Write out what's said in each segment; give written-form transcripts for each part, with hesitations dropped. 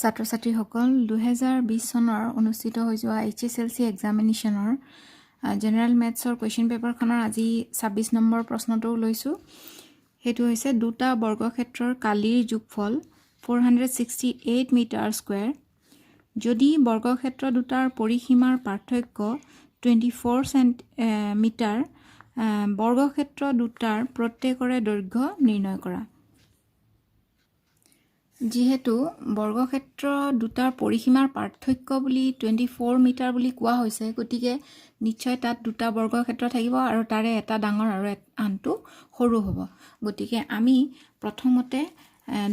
ছাত্ৰ-ছাত্ৰীসকল 2020 চনৰ অনুষ্ঠিত হৈ যোৱা HSLC এক্সামিনেশ্যনৰ জেনেৰেল মেথছৰ কুৱেশ্যন পেপাৰখনৰ আজি 26 নম্বৰ প্ৰশ্নটো লৈছোঁ। সেইটো হৈছে দুটা বৰ্গক্ষেত্ৰৰ কালিৰ যোগফল 468 মিটাৰ স্কুৱেৰ। যদি বৰ্গক্ষেত্ৰ দুটাৰ পৰিসীমাৰ পাৰ্থক্য 24 মিটাৰ, বৰ্গক্ষেত্ৰ দুটাৰ প্ৰত্যেকৰে দৈৰ্ঘ্য নিৰ্ণয় কৰা। যিহেতু বৰ্গক্ষেত্ৰ দুটাৰ পৰিসীমাৰ পাৰ্থক্য বুলি 24 মিটাৰ বুলি কোৱা হৈছে, গতিকে নিশ্চয় তাত দুটা বৰ্গক্ষেত্ৰ থাকিব আৰু তাৰে এটা ডাঙৰ আৰু আনটো সৰু হ'ব। গতিকে আমি প্ৰথমতে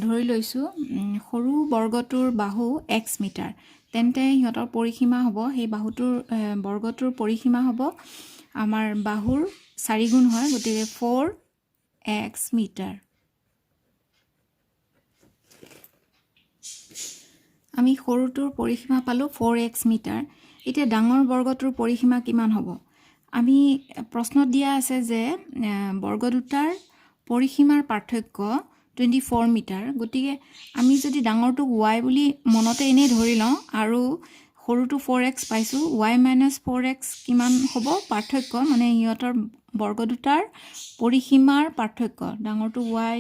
ধৰি লৈছোঁ সৰু বৰ্গটোৰ বাহু x মিটাৰ, তেন্তে সিহঁতৰ পৰিসীমা হ'ব, সেই বাহুটোৰ বৰ্গটোৰ পৰিসীমা হ'ব আমাৰ বাহুৰ 4 গুণ হয়, গতিকে 4x মিটাৰ। আমি সৰুটোৰ পৰিসীমা পালোঁ 4x মিটাৰ। এতিয়া ডাঙৰ বৰ্গটোৰ পৰিসীমা কিমান হ'ব? আমি প্ৰশ্নত দিয়া আছে যে বৰ্গ দুটাৰ পৰিসীমাৰ পাৰ্থক্য 24 মিটাৰ, গতিকে আমি যদি ডাঙৰটোক y বুলি মনতে এনেই ধৰি লওঁ আৰু সৰুটো 4x পাইছোঁ, y - 4x কিমান হ'ব পাৰ্থক্য, মানে সিহঁতৰ বৰ্গ দুটাৰ পৰিসীমাৰ পাৰ্থক্য। ডাঙৰটো y,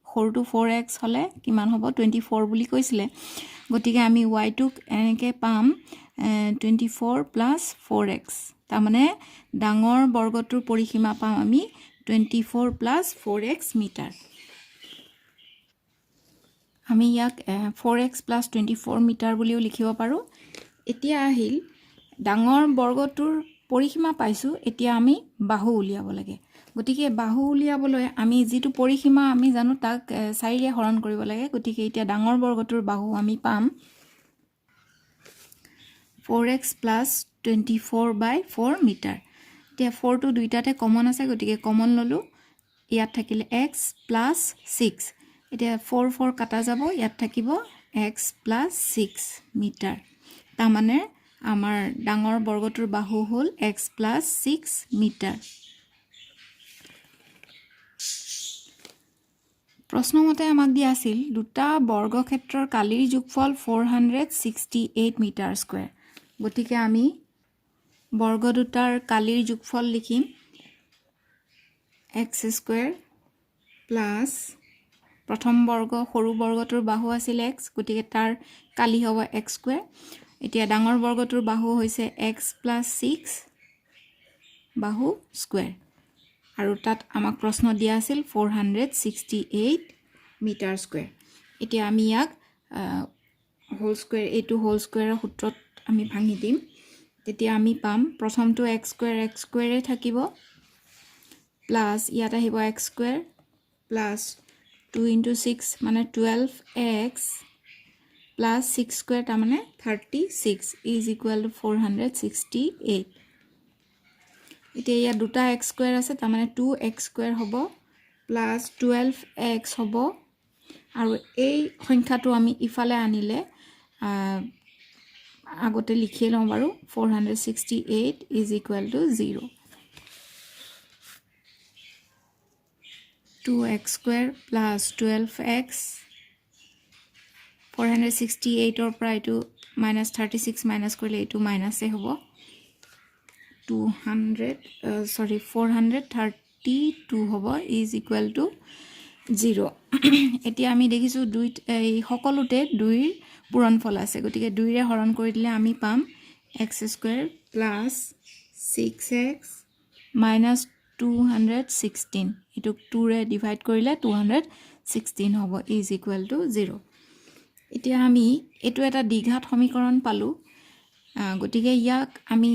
সৰুটো 4x হ'লে কিমান হ'ব 24 বুলি কৈছিলে। গতিকে আমি yটোক এনেকৈ পাম 24 + 4x, তাৰমানে ডাঙৰ বৰ্গটোৰ পৰিসীমা পাম আমি 24 + 4x মিটাৰ। আমি ইয়াক 4x + 24 মিটাৰ বুলিও লিখিব পাৰোঁ। এতিয়া আহিল ডাঙৰ বৰ্গটোৰ পৰিসীমা পাইছোঁ, এতিয়া আমি বাহু উলিয়াব লাগে। গতিকে বাহু উলিয়াবলৈ আমি যিটো পৰিসীমা আমি জানো তাক 4ৰে হৰণ কৰিব লাগে। গতিকে এতিয়া ডাঙৰ বৰ্গটোৰ বাহু আমি পাম 4x + 24/4 মিটাৰ। এতিয়া 4টো দুইটাতে কমন আছে, গতিকে কমন ল'লোঁ। ইয়াত থাকিলে x + 6। এতিয়া 4 কাটা যাব, ইয়াত থাকিব x + 6 মিটাৰ। তাৰমানে আমাৰ ডাঙৰ বৰ্গটোৰ বাহু হ'ল x + 6 মিটাৰ। প্ৰশ্নমতে আমাক দিয়া আছিল দুটা বৰ্গক্ষেত্ৰৰ কালিৰ যোগফল 468 মিটাৰ স্কুৱেৰ। গতিকে আমি বৰ্গ দুটাৰ কালিৰ যোগফল লিখিম x স্কুৱেৰ প্লাছ প্ৰথম বৰ্গ সৰু বৰ্গটোৰ বাহু আছিল x, গতিকে তাৰ কালি হ'ব x স্কুৱেৰ। এতিয়া ডাঙৰ বৰ্গটোৰ বাহু হৈছে x + 6 বাহু স্কুৱেৰ, আৰু তাত আমাক প্ৰশ্ন দিয়া আছিল 468 মিটাৰ স্কুৱেৰ। এতিয়া আমি ইয়াক হোল স্কুৱেৰ, এইটো হোল স্কুৱেৰৰ সূত্ৰত আমি ভাঙি দিম। তেতিয়া আমি পাম প্ৰথমটো x স্কুৱেৰে থাকিব, প্লাছ ইয়াত আহিব x স্কুৱেৰ প্লাছ 2 × 6 মানে 12x প্লাছ 6 স্কুৱেৰ, তাৰমানে 36 = 468। এতিয়া ইয়াত দুটা x স্কুৱেৰ আছে, তাৰমানে 2x স্কুৱেৰ হ'ব প্লাছ 12x হ'ব, আৰু এই সংখ্যাটো আমি ইফালে আনিলে আগতে লিখিয়ে লওঁ বাৰু 468 = 0। 2x স্কুৱেৰ প্লাছ 12x, 468ৰ পৰা এইটো -36 মাইনাছ কৰিলে এইটো মাইনাছেই হ'ব, 432 হ'ব = 0। এতিয়া আমি দেখিছোঁ সকলোতে 2ৰ পূৰণফল আছে, গতিকে 2ৰে হৰণ কৰি দিলে আমি পাম x square plus 6x minus 216, এইটোক 2ৰে ডিভাইড কৰিলে 216 হ'ব = 0। এতিয়া আমি এইটো এটা দ্বিঘাত সমীকৰণ পালোঁ, গতিকে ইয়াক আমি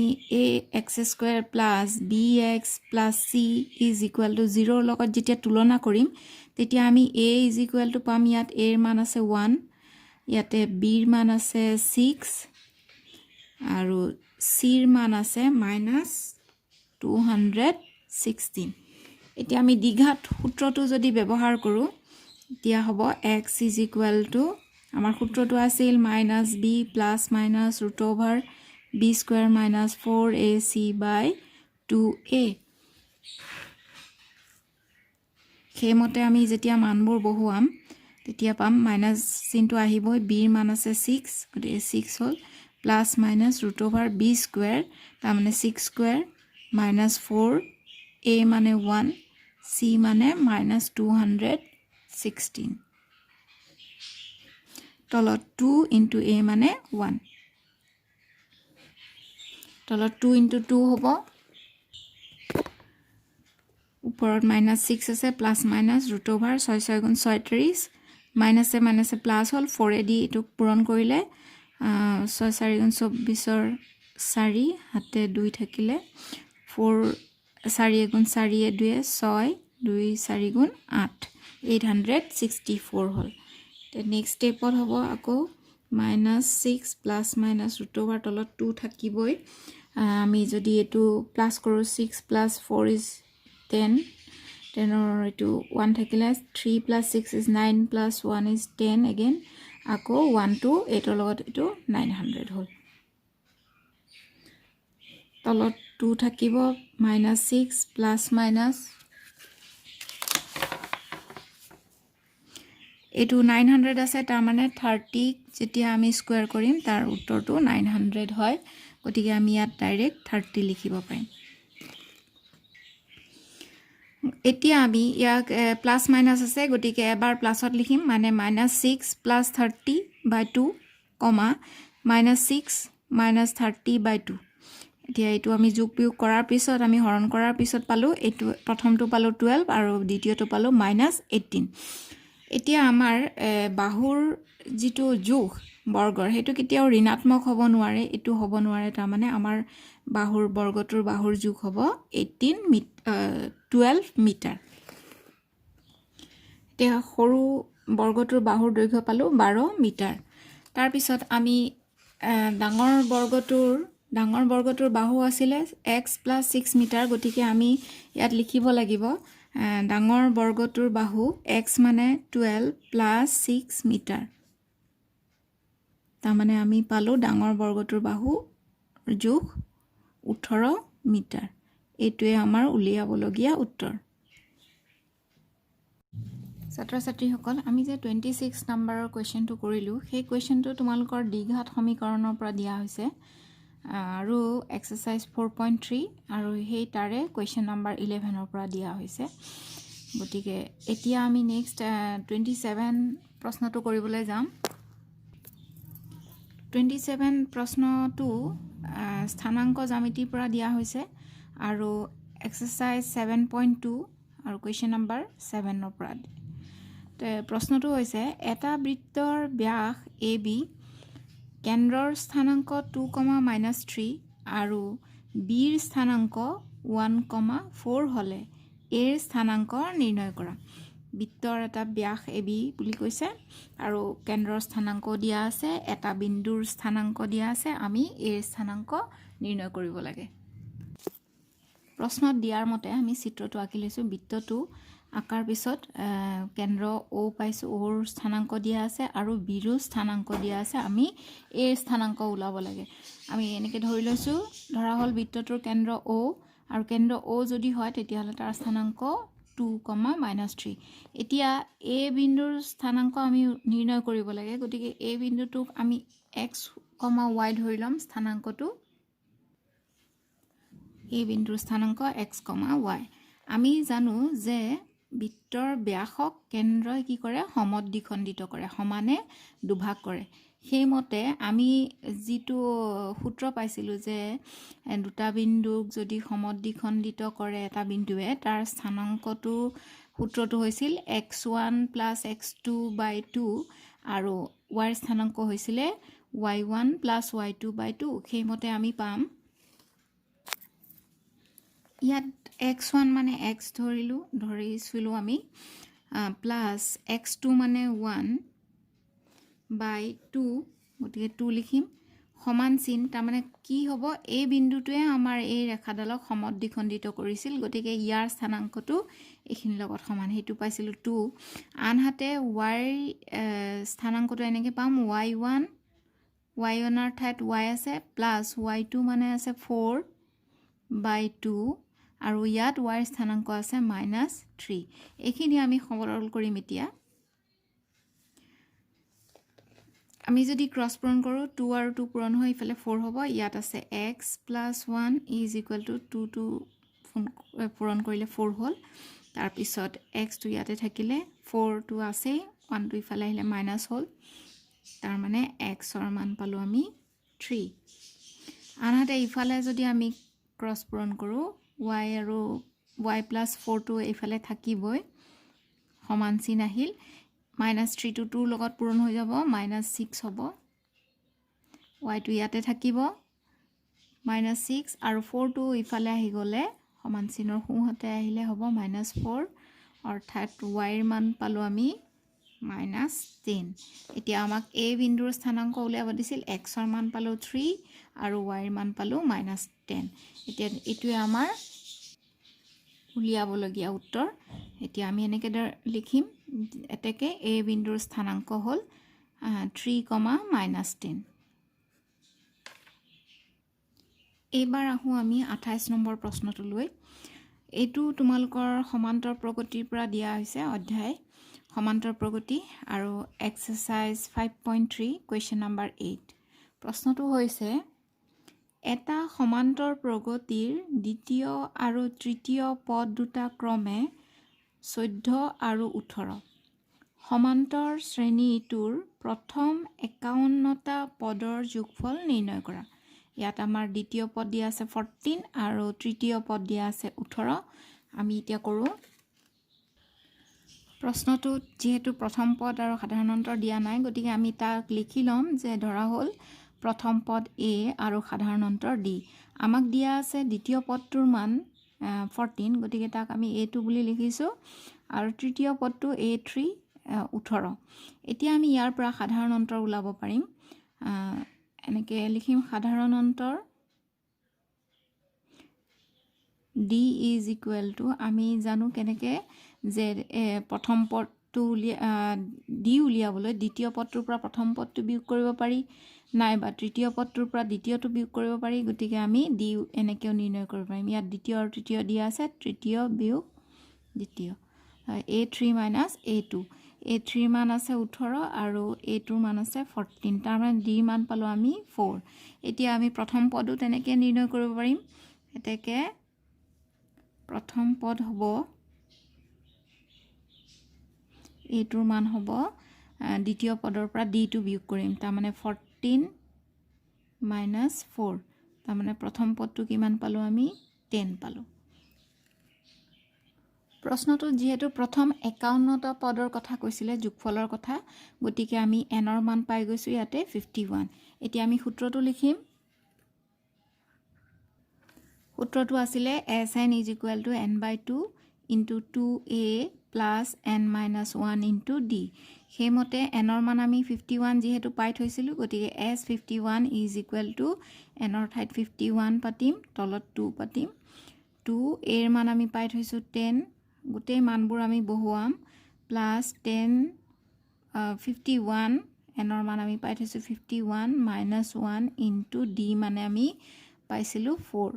x square plus bx plus c = 0ৰ লগত যেতিয়া তুলনা কৰিম, তেতিয়া আমি a = পাম, ইয়াত a ৰ মান আছে 1, ইয়াতে b ৰ মান আছে 6 আৰু c ৰ মান আছে -216। এতিয়া আমি দ্বিঘাত সূত্ৰটো যদি ব্যৱহাৰ কৰোঁ, তেতিয়া হ'ব x = আমাৰ সূত্ৰটো আছিল -b ± √b² - 4ac/2a। সেইমতে আমি যেতিয়া মানবোৰ বহুৱাম, তেতিয়া পাম মাইনাছ চিনটো আহিবই বিৰ মান আছে 6 গতিকে 6 হ'ল plus minus root over B square তাৰমানে 6 স্কুৱেৰ মাইনাছ 4 এ মানে 1 চি মানে মাইনাছ 216 তলত 2 ইনটু এ মানে 1 তলত 2 ইনটু 2 হ'ব ওপৰত মাইনাছ 6 আছে প্লাছ মাইনাছ ৰুট অভাৰ 6 6 গুণ 36 মাইনাছে মাইনাছে প্লাছ হ'ল 4 দি এইটোক পূৰণ কৰিলে 6 4 গুণ 24ৰ 4 হাতে 2 থাকিলে 4 4 গুণ 4 2 6 2 4 গুণ 8 864 হ'ল তে নেক্সট ষ্টেপত হ'ব আকৌ minus 6 plus minus root over তলত 2 থাকিবই আমি যদি এইটো প্লাছ কৰোঁ 6 প্লাছ 4 ইজ 10 10ৰ এইটো 1 থাকিলে 3 plus 6 is 9 plus 1 is 10 again আকৌ 1 to 8ৰ লগত এইটো 900 হ'ল তলত 2 থাকিব মাইনাছ 6 প্লাছ মাইনাছ এইটো 900 আছে তাৰমানে 30 যেতিয়া আমি স্কুৱেৰ কৰিম তাৰ উত্তৰটো 900 হয় গতিকে আমি ইয়াত ডাইৰেক্ট 30 লিখিব পাৰিম এতিয়া আমি ইয়াক প্লাছ মাইনাছ আছে গতিকে এবাৰ প্লাছত লিখিম মানে মাইনাছ 6 প্লাছ 30 বাই 2 কমা মাইনাছ 6 মাইনাছ 30 বাই 2 এতিয়া এইটো আমি যোগ বিয়োগ কৰাৰ পিছত আমি হৰণ কৰাৰ পিছত পালোঁ এইটো প্ৰথমটো পালোঁ 12 আৰু দ্বিতীয়টো পালোঁ মাইনাছ 18 এতিয়া আমাৰ বাহুৰ যিটো যোগ বৰ্গৰ সেইটো কেতিয়াও ঋণাত্মক হ'ব নোৱাৰে এইটো হ'ব নোৱাৰে তাৰমানে আমাৰ বাহুৰ বৰ্গটোৰ বাহুৰ যোগ হ'ব 12 মিটাৰ এতিয়া সৰু বৰ্গটোৰ বাহুৰ দৈৰ্ঘ্য পালোঁ 12 মিটাৰ তাৰপিছত আমি ডাঙৰ বৰ্গটোৰ বাহু আছিলে x + 6 মিটাৰ গতিকে আমি ইয়াত লিখিব লাগিব ডাঙৰ বৰ্গটোৰ বাহু x মানে 12 + 6 মিটাৰ তাৰমানে আমি পালোঁ ডাঙৰ বৰ্গটোৰ বাহু যোগ 18 মিটাৰ এইটোৱে আমাৰ উলিয়াবলগীয়া উত্তৰ ছাত্ৰ ছাত্ৰীসকল আমি যে 26 নম্বৰৰ কুৱেশ্যনটো কৰিলোঁ সেই কুৱেশ্যনটো তোমালোকৰ দ্বিঘাত সমীকৰণৰ পৰা দিয়া হৈছে আৰু এক্সাৰসাইজ 4.3 আৰু সেই তাৰে কুৱেশ্যন নম্বৰ 11ৰ পৰা দিয়া হৈছে গতিকে এতিয়া আমি নেক্সট 27 প্ৰশ্নটো কৰিবলৈ যাম 27 প্ৰশ্নটো স্থানাংক জ্যামিতিৰ পৰা দিয়া হৈছে আৰু এক্সাৰসাইজ 7.2 আৰু কুৱেশ্যন নম্বৰ 7ৰ পৰা প্ৰশ্নটো হৈছে এটা বৃত্তৰ ব্যাস AB কেন্দ্ৰৰ স্থানাংক 2,-3 আৰু বিৰ স্থানাংক 1,4 হ'লে এৰ স্থানাংক নিৰ্ণয় কৰা বৃত্তৰ এটা ব্যাস AB বুলি কৈছে আৰু কেন্দ্ৰৰ স্থানাংক দিয়া আছে এটা বিন্দুৰ স্থানাংক দিয়া আছে আমি এৰ স্থানাংক নিৰ্ণয় কৰিব লাগে প্ৰশ্নত দিয়াৰ মতে আমি চিত্ৰটো আঁকি লৈছোঁ বৃত্তটো আকাৰ পিছত কেন্দ্ৰ O পাইছোঁ ওৰ স্থানাংক দিয়া আছে আৰু বিৰো স্থানাংক দিয়া আছে আমি এৰ স্থানাংক ওলাব লাগে আমি এনেকৈ ধৰি লৈছোঁ ধৰা হ'ল বৃত্তটোৰ কেন্দ্ৰ O আৰু কেন্দ্ৰ O যদি হয় তেতিয়াহ'লে তাৰ স্থানাংক 2,-3 এতিয়া এ বিন্দুৰ স্থানাংক আমি নিৰ্ণয় কৰিব লাগে গতিকে এই বিন্দুটোক আমি x, y ধৰি ল'ম স্থানাংকটো এই বিন্দুৰ স্থানাংক x, y আমি জানো যে বৃত্তৰ ব্যাসক কেন্দ্ৰই কি কৰে সমদ্বিখণ্ডিত কৰে সমানে দুভাগ কৰে সেইমতে আমি যিটো সূত্ৰ পাইছিলোঁ যে দুটা বিন্দুক যদি সমদ্বিখণ্ডিত কৰে এটা বিন্দুৱে তাৰ স্থানাংকটো সূত্ৰটো হৈছিল x1 + x2/2 আৰু y স্থানাংক হৈছিলে y1 + y2/2 সেইমতে আমি পাম ইয়াত x1 মানে x ধৰিছিলোঁ আমি প্লাছ x2 মানে 1/2 গতিকে 2 লিখিম সমান চিন তাৰমানে কি হ'ব এই বিন্দুটোৱে আমাৰ এই ৰেখাডালক সমদ্বিখণ্ডিত কৰিছিল গতিকে ইয়াৰ স্থানাংকটো এইখিনিৰ লগত সমান সেইটো পাইছিলোঁ 2 আনহাতে y স্থানাংকটো এনেকৈ পাম y1 ৰ ঠাইত y আছে প্লাছ y2 মানে আছে 4/2 আৰু ইয়াত y স্থানাংক আছে -3 এইখিনি আমি সৰল কৰিম এতিয়া আমি যদি ক্ৰছ পূৰণ কৰোঁ 2 আৰু 2 পূৰণ হৈ ইফালে 4 হ'ব ইয়াত আছে x + 1 = 2 2 পূৰণ কৰিলে 4 হ'ল তাৰপিছত x টো ইয়াতে থাকিলে 4 টো আছে 1 টো ইফালে আহিলে মাইনাস হ'ল তাৰ মানে x ৰ মান পালো আমি 3 আনহাতে ইফালে যদি আমি ক্ৰছ পূৰণ কৰোঁ y আৰু y + 4 টো ইফালে থাকিবই সমান চিন আহিল -3 টো 2 লগত পূৰণ হৈ যাব -6 হ'ব y টো ইয়াতে থাকিব -6 আৰু 4 টো ইফালে আহি গলে সমান চিনৰ সোঁহাতে আহিলে হ'ব -4 অৰ্থাৎ y ৰ মান পালো আমি -10 এতিয়া আমাক a বিন্দুৰ স্থানাংক উলিয়াব দিছিল x ৰ মান পালো 3 আৰু y ৰ মান পালো -10 এতিয়া এটোৱে আমাৰ উলিয়াবলগীয়া উত্তৰ এতিয়া আমি এনেকে লিখিম এতেকে a বিন্দুৰ স্থানাংক হ'ল 3, -10 এবাৰ আহো আমি 28 নম্বৰ প্ৰশ্নটো লৈ এটো তোমালকৰ সমান্তৰ প্ৰগতিৰ পৰা দিয়া হৈছে অধ্যায় সমান্তৰ প্ৰগতি আৰু এক্সাৰসাইজ 5.3 কোৱেশ্চন নম্বৰ 8 প্ৰশ্নটো হৈছে এটা সমান্তৰ প্ৰগতিৰ দ্বিতীয় আৰু তৃতীয় পদ দুটা ক্ৰমে 14 আৰু 18 সমান্তৰ শ্ৰেণীটোৰ প্ৰথম 51টা পদৰ যোগফল নিৰ্ণয় কৰা ইয়াত আমাৰ দ্বিতীয় পদ দিয়া আছে 14 আৰু তৃতীয় পদ দিয়া আছে 18 আমি এতিয়া কৰো প্ৰশ্নটো যেহেতু প্ৰথম পদ আৰু সাধাৰণ অন্তৰ দিয়া নাই গতিকে আমি তাক লিখি লম যে ধৰা হ'ল প্ৰথম পদ a আৰু সাধাৰণ অন্তৰ d আমাক দিয়া আছে দ্বিতীয় পদটোৰ মান 14 গতিকে তাক আমি a2 বুলি লিখিছো আৰু তৃতীয় পদটো a3 18 এতিয়া আমি ইয়াৰ পৰা সাধাৰণ অন্তৰ উলাব পাৰিম এনেকে লিখিম সাধাৰণ অন্তৰ d = আমি জানো কেনেকে যে প্ৰথম পদটো d উলিয়াবলৈ দ্বিতীয় পদটোৰ পৰা প্ৰথম পদটো বিয়োগ কৰিব পাৰি নাইবা তৃতীয় পদটোৰ পৰা দ্বিতীয়টো বিয়োগ কৰিব পাৰি গতিকে আমি d এনেকেও নিৰ্ণয় কৰিব পাৰিম ইয়াত দ্বিতীয় আৰু তৃতীয় দিয়া আছে তৃতীয় বিয়োগ দ্বিতীয় a3 - a2 a3 মান আছে 18 আৰু a2 মান আছে 14 তাৰ মানে d মান পালো আমি 4 এতিয়া আমি প্ৰথম পদটো তেনেকে নিৰ্ণয় কৰিব পাৰিম এতেকে প্ৰথম পদ হ'ব a2 মান হ'ব দ্বিতীয় পদৰ পৰা d টো বিয়োগ কৰিম তাৰ মানে 14 - 4 তাৰ মানে প্ৰথম পদটো কিমান পালো আমি 10 পালো প্ৰশ্নটো যেহেতু প্ৰথম 51টা পদৰ কথা কৈছিলে যোগফলৰ কথা গতিকে আমি n ৰ মান পাই গৈছো ইয়াতে 51 এতিয়া আমি সূত্ৰটো লিখিম সূত্ৰটো আছিলে Sn = n/2 * 2a + n - 1 * d সেইমতে n ৰ মান আমি 51 যেহেতু পাই থৈছিলো গতিকে S51 = n ৰ ঠাইত 51 পাতিম তলত 2 পাতিম 2 a ৰ মান আমি পাই থৈছো 10 গোটেই মানবোৰ আমি বহুৱাম +10 51 n ৰ মান আমি পাই থৈছো 51 - 1 * d মানে আমি পাইছিলো 4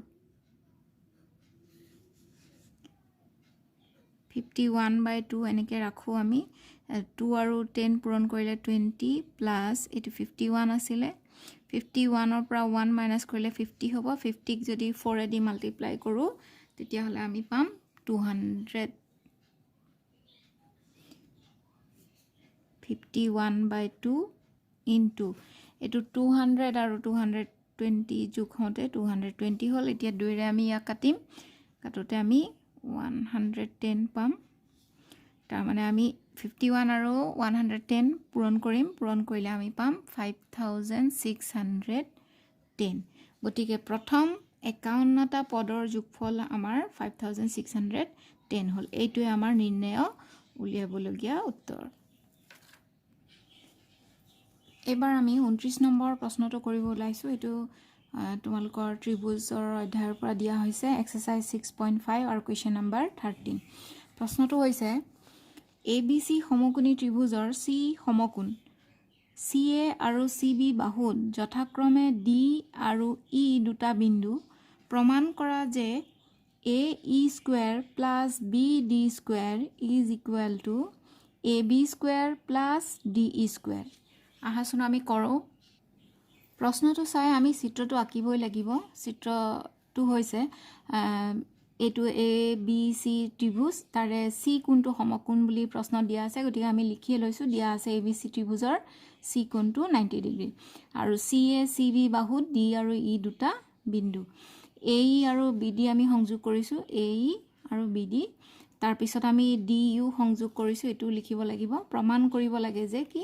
51/2 এনেকে ৰাখো আমি 2 আৰু 10 পূৰণ কৰিলে 20 প্লাস এটো 51 আছিলে 51 ৰ পৰা 1 মাইনাস কৰিলে 50 হ'ব 50 ক যদি 4 এ দি মাল্টিপ্লাই কৰো তেতিয়া হলে আমি পাম 200 51/2 ইনটু এটো 200 আৰু 220 যোগ হতে 220 হল এতিয়া 2 ৰে আমি ইয়া কাটিম কাটোতে আমি 110 পাম তাৰ মানে আমি 51 আৰু 110 পূৰণ কৰিলে আমি পাম 5610 গতিকে প্ৰথম 51টা পদৰ যোগফল আমাৰ 5610 হল এইটোৱে আমাৰ নিৰ্ণয় উলিয়াবলগীয়া উত্তৰ এবাৰ আমি 29 নম্বৰ প্ৰশ্নটো কৰিব ওলাইছো এটো তোমালকৰ ত্ৰিভুজৰ অধ্যায়ৰ পৰা দিয়া হৈছে এক্সাৰসাইজ 6.5 আৰু কোৱেশ্চন নম্বৰ 13 প্ৰশ্নটো হৈছে ABC সমকোণী ত্ৰিভুজৰ C সমকোণ CA আৰু CB বাহুত যথাক্ৰমে D আৰু E দুটা বিন্দু প্ৰমাণ কৰা যে AE² + BD² = AB² + DE² আহাচোন আমি কৰোঁ প্ৰশ্নটো চাই আমি চিত্ৰটো আঁকিবই লাগিব চিত্ৰটো হৈছে এইটো এ বি চি ত্ৰিভুজ তাৰে চি কোণটো সমকোণ বুলি প্ৰশ্ন দিয়া আছে গতিকে আমি লিখিয়ে লৈছোঁ দিয়া আছে A B C ত্ৰিভুজৰ C কোণটো 90 degree আৰু চি এ চি বি বাহুত ডি আৰু ই দুটা বিন্দু এ ই আৰু বি ডি আমি সংযোগ কৰিছোঁ এ ই আৰু বি ডি তাৰপিছত আমি ডি ইউ সংযোগ কৰিছোঁ এইটো লিখিব লাগিব প্ৰমাণ কৰিব লাগে যে কি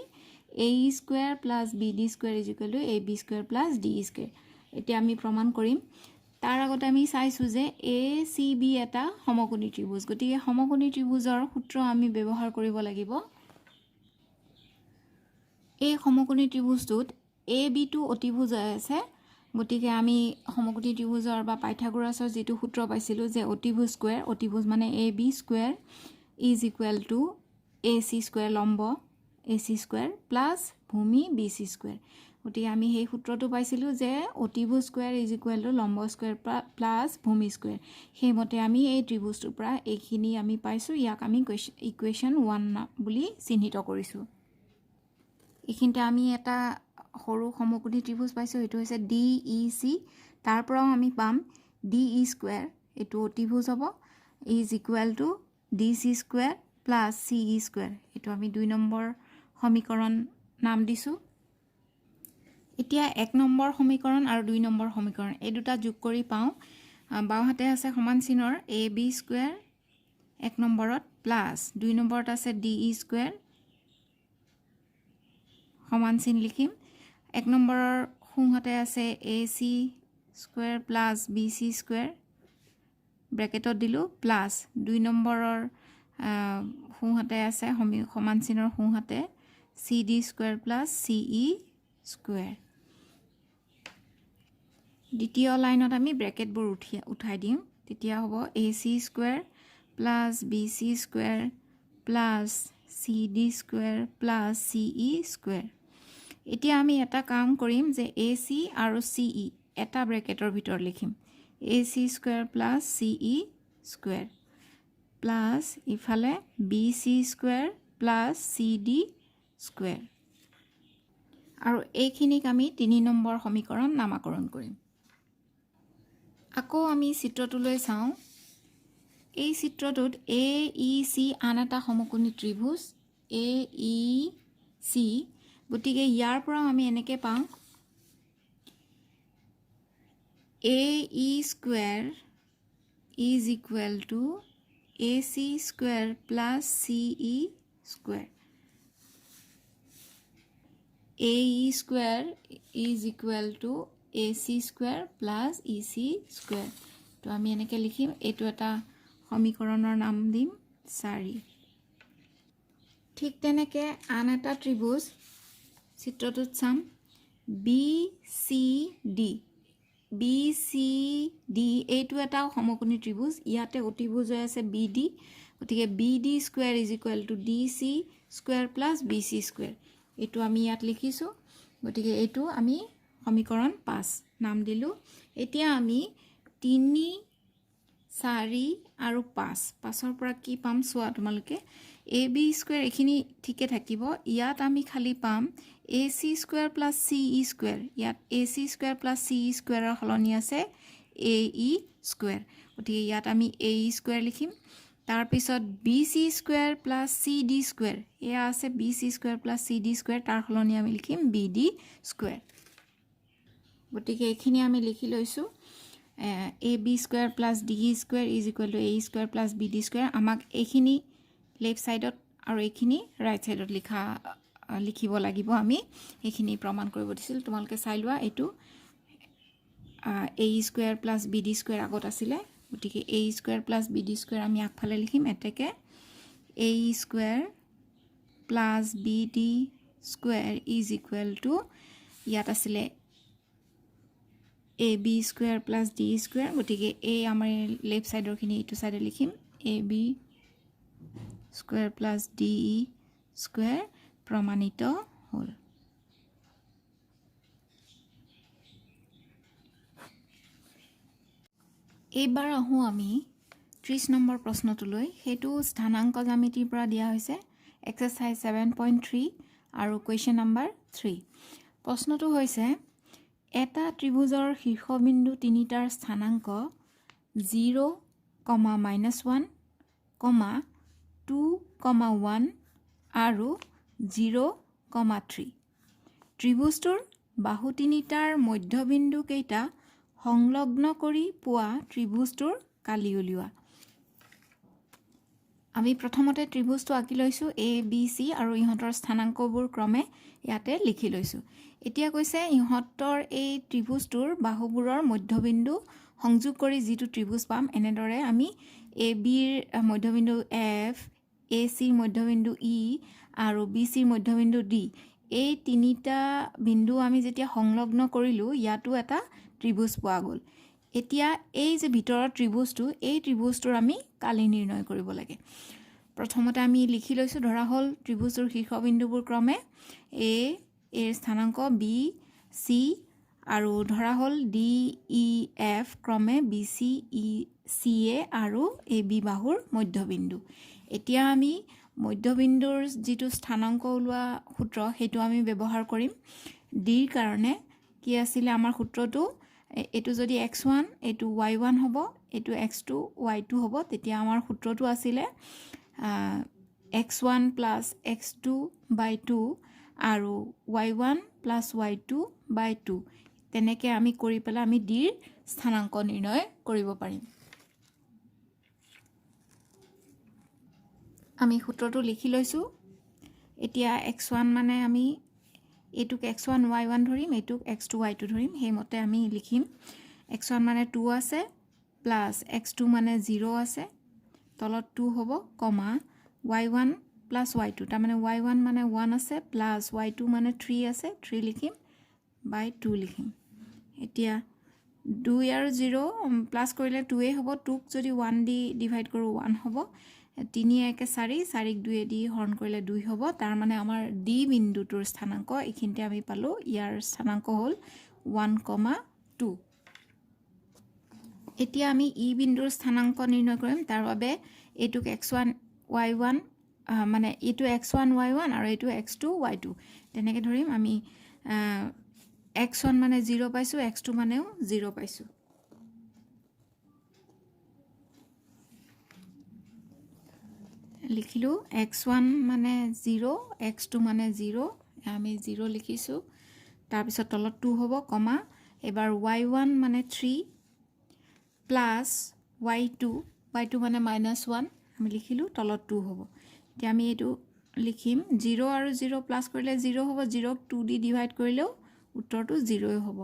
A E square plus B D square is equal to A B square plus D square এতিয়া আমি প্ৰমাণ কৰিম তাৰ আগতে আমি চাইছোঁ যে এ চি বি এটা সমকোণী ত্ৰিভুজ গতিকে সমকোণী ত্ৰিভুজৰ সূত্ৰ আমি ব্যৱহাৰ কৰিব লাগিব এই সমকোণী ত্ৰিভুজটোত এ বিটো অতিভুজ আছে গতিকে আমি সমকোণী ত্ৰিভুজৰ বা পাইথাগোৰাছৰ যিটো সূত্ৰ পাইছিলোঁ যে অতিভুজ স্কুৱেৰ অতিভুজ মানে A B square is equal to A C square লম্ব এ চি স্কুৱেৰ প্লাছ ভূমি বি চি স্কুৱেৰ গতিকে আমি সেই সূত্ৰটো পাইছিলোঁ যে অতিভুজ স্কুৱেৰ ইজ ইকুৱেল টু লম্ব স্কুৱেৰ প্লাছ ভূমি স্কুৱেৰ সেইমতে আমি এই ত্ৰিভুজটোৰ পৰা এইখিনি আমি পাইছোঁ ইয়াক আমি ইকুৱেশ্যন 1 বুলি চিহ্নিত কৰিছোঁ এইখিনিতে আমি এটা সৰু সমকোণী ত্ৰিভুজ পাইছোঁ এইটো হৈছে ডি ই চি তাৰ পৰাও আমি পাম ডি ই স্কুৱেৰ এইটো অতিভুজ হ'ব is equal to D C square plus C E square এইটো আমি 2 নম্বৰ সমীকৰণ নাম দিছোঁ এতিয়া 1 নম্বৰ সমীকৰণ আৰু 2 নম্বৰ সমীকৰণ এই দুটা যোগ কৰি পাওঁ বাওঁহাতে আছে সমান চিনৰ এ বি স্কুৱেৰ 1 নম্বৰত প্লাছ 2 নম্বৰত আছে ডি ই স্কুৱেৰ সমান চিন লিখিম 1 নম্বৰৰ সোঁহাতে আছে A C square plus B C square ব্ৰেকেটত দিলোঁ প্লাছ 2 নম্বৰৰ সোঁহাতে আছে সমান চিনৰ সোঁহাতে C D square plus C E square দ্বিতীয় লাইনত আমি ব্ৰেকেটবোৰ উঠাই দিম তেতিয়া হ'ব A C square plus B C square plus C D square plus C E square এতিয়া আমি এটা কাম কৰিম যে এ চি আৰু চি ই এটা ব্ৰেকেটৰ ভিতৰত লিখিম A C square plus C E square plus ইফালে B C square plus C D square আৰু এইখিনিক আমি 3 নম্বৰ সমীকৰণ নামাকৰণ কৰিম আকৌ আমি চিত্ৰটোলৈ চাওঁ এই চিত্ৰটোত এ ই চি আন এটা সমকোণী ত্ৰিভুজ এ ই চি গতিকে ইয়াৰ পৰা আমি এনেকৈ পাওঁ A E square is equal to A C square plus C E square A E square is equal to A C square plus E C square তো আমি এনেকৈ লিখিম এইটো এটা সমীকৰণৰ নাম দিম 4 ঠিক তেনেকৈ আন এটা ত্ৰিভুজ চিত্ৰটোত চাম বি চি ডি এইটো এটা সমকোণী ত্ৰিভুজ ইয়াতে অতিভুজ হৈ আছে বি ডি গতিকে B D square is equal to D C square plus B C square এইটো আমি ইয়াত লিখিছোঁ গতিকে এইটো আমি সমীকৰণ 5 নাম দিলোঁ এতিয়া আমি 3 4 আৰু 5ৰ পৰা কি পাম চোৱা তোমালোকে এ বি স্কুৱেৰ এইখিনি ঠিকে থাকিব ইয়াত আমি খালি পাম এ C square plus C E square ইয়াত এ চি স্কুৱেৰ প্লাছ চি ই স্কুৱেৰৰ সলনি আছে এ ই স্কুৱেৰ গতিকে ইয়াত আমি এ ই স্কুৱেৰ লিখিম তাৰপিছত B C square plus C D square এয়া আছে B C square plus C D square তাৰ সলনি আমি লিখিম বি ডি স্কুৱেৰ গতিকে এইখিনি আমি লিখি লৈছোঁ A B square plus D E square is equal to A E square plus B D square আমাক এইখিনি লেফ্ট ছাইডত আৰু এইখিনি ৰাইট ছাইডত লিখিব লাগিব আমি এইখিনি প্ৰমাণ কৰিব দিছিল তোমালোকে চাই লোৱা এইটো A E square plus B D square আগত আছিলে গতিকে A E square plus B D square আমি আগফালে লিখিম এতেকে A E square plus B D square is equal to ইয়াত আছিলে A B square plus D square গতিকে এই আমাৰ লেফ্ট ছাইডৰখিনি এইটো ছাইডে লিখিম A B square plus D E square প্ৰমাণিত হ'ল এইবাৰ আহোঁ আমি 30 নম্বৰ প্ৰশ্নটোলৈ সেইটো স্থানাংক জ্যামিতিৰ পৰা দিয়া হৈছে এক্সাৰসাইজ 7.3 আৰু কুৱেশ্যন নম্বৰ 3 প্ৰশ্নটো হৈছে এটা ত্ৰিভুজৰ শীৰ্ষবিন্দু তিনিটাৰ স্থানাংক 0, -1, 2, 1 আৰু 0, 3 ত্ৰিভুজটোৰ বাহু তিনিটাৰ মধ্যবিন্দু কেইটা সংলগ্ন কৰি পোৱা ত্ৰিভুজটোৰ কালি উলিওৱা আমি প্ৰথমতে ত্ৰিভুজটো আঁকি লৈছো A B C আৰু ইহঁতৰ স্থানাংকবোৰ ক্ৰমে ইয়াতে লিখি লৈছো এতিয়া কৈছে ইহঁতৰ এই ত্ৰিভুজটোৰ বাহুবোৰৰ মধ্যবিন্দু সংযোগ কৰি যিটো ত্ৰিভুজ পাম এনেদৰে আমি AB ৰ মধ্যবিন্দু F AC ৰ মধ্যবিন্দু E আৰু BC ৰ মধ্যবিন্দু D এই তিনিটা বিন্দু আমি যেতিয়া সংলগ্ন কৰিলো ইয়াতো এটা ত্ৰিভুজ পোৱা গ'ল এতিয়া এই যে ভিতৰৰ ত্ৰিভুজটো এই ত্ৰিভুজটোৰ আমি কালি নিৰ্ণয় কৰিব লাগে প্ৰথমতে আমি লিখি লৈছো ধৰা হল ত্ৰিভুজৰ শীৰ্ষবিন্দুবোৰ ক্ৰমে A এৰ স্থানাংক B C আৰু ধৰা হল D E F ক্ৰমে B C E C A আৰু AB বাহুৰ মধ্যবিন্দু এতিয়া আমি মধ্যবিন্দুৰ যিটো স্থানাংক ওলোৱা সূত্ৰ হেতু আমি ব্যৱহাৰ কৰিম D ৰ কাৰণে কি আছিল আমাৰ সূত্ৰটো এটো যদি x1 এটো y1 হ'ব এটো x2 y2 হ'ব তেতিয়া আমাৰ সূত্ৰটো আছিল x1 + x2 / 2 আৰু y1 + y2 / 2 তেনেকৈ আমি কৰি পেলাই আমি d ৰ স্থানাংক নিৰ্ণয় কৰিব পাৰিম আমি সূত্ৰটো লিখি লৈছো এতিয়া x1 মানে আমি এটুক x1 y1 ধৰিম এটুক x2 y2 ধৰিম হেমতে আমি লিখিম x1 মানে 2 আছে প্লাস x2 মানে 0 আছে তলত 2 হ'ব কমা y1 + y2 তাৰ মানে y1 মানে 1 আছে প্লাস y2 মানে 3 আছে 3 লিখিম বাই 2 লিখিম এতিয়া 2 আৰু 0 প্লাস কৰিলে 2 এ হ'ব 2 ক যদি 1 দি ডিভাইড কৰো 1 হ'ব 3 1 4 4 2 দি হৰণ কৰিলে 2 হ'ব তাৰ মানে আমাৰ D বিন্দুটোৰ স্থানাংক এখিনতে আমি পালো ইয়াৰ স্থানাংক হ'ল 1, 2 এতিয়া আমি E বিন্দুৰ স্থানাংক নিৰ্ণয় কৰিম তাৰ বাবে এটুক x1 y1 মানে এটো x1 y1 আৰু এটো x2 y2 তেনেকৈ ধৰিম আমি x1 মানে 0 পাইছো x2 মানেও 0 পাইছো লিখিলো x1 মানে 0 x2 মানে 0 আমি 0 লিখিছো তাৰ পিছত তলত 2 হ'ব কমা এবাৰ y1 মানে 3 প্লাস y2 মানে -1 আমি লিখিলো তলত 2 হ'ব এতিয়া আমি এটো লিখিম 0 আৰু 0 প্লাস কৰিলে 0 হ'ব 0 ক 2 দি ডিভাইড কৰিলেও উত্তৰটো 0 হ'ব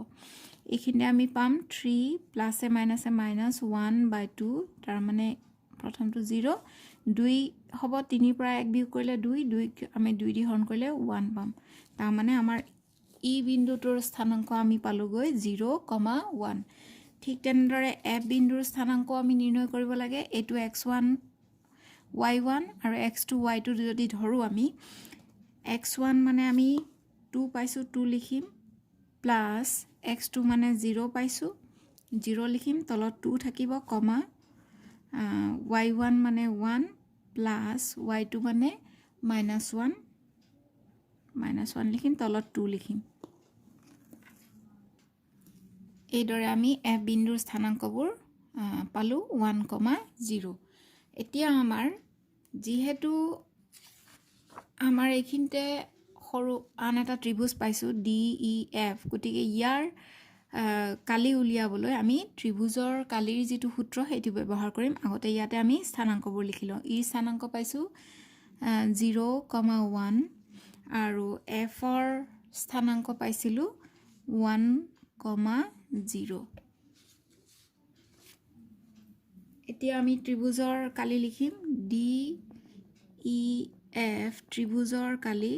এইখিনে আমি পাম 3 প্লাসে মাইনাসে -1/2 তাৰ মানে প্ৰথমটো 0 2 হ'ব 3 পৰা 1 বিয়োগ কৰিলে 2 আমি 2 দি হৰণ কৰিলে 1 পাম তাৰ মানে আমাৰ E বিন্দুটোৰ স্থানাংক আমি পালোগৈ 0, 1 ঠিক তেনেদৰে F বিন্দুৰ স্থানাংক আমি নিৰ্ণয় কৰিব লাগে এটো x1 y1 আৰু x2 y2 যদি ধৰো আমি x1 মানে আমি 2 পাইছো 2 লিখিম প্লাস x2 মানে 0 পাইছো 0 লিখিম তলত 2 থাকিব কমা y1 মানে 1 প্লাস y2 মানে -1 লিখিম তলত 2 লিখিম এইদৰে আমি F বিন্দুৰ স্থানাংকবোৰ পালো 1, 0 এতিয়া আমাৰ যেহেতু আমাৰ এইখিনতে সৰু আন এটা ত্ৰিভুজ পাইছো DEF গতিকে ইয়াৰ কালি উলিয়াবলৈ আমি ত্ৰিভুজৰ কালিৰ যেটো সূত্ৰ হেতু ব্যৱহাৰ কৰিম আগতে ইয়াতে আমি স্থানাংকবোৰ লিখিলো ই স্থানাংক পাইছো 0, 1 আৰু F ৰ স্থানাংক পাইছিলো 1, 0 এতিয়া আমি ত্ৰিভুজৰ কালি লিখিম DEF ত্ৰিভুজৰ কালি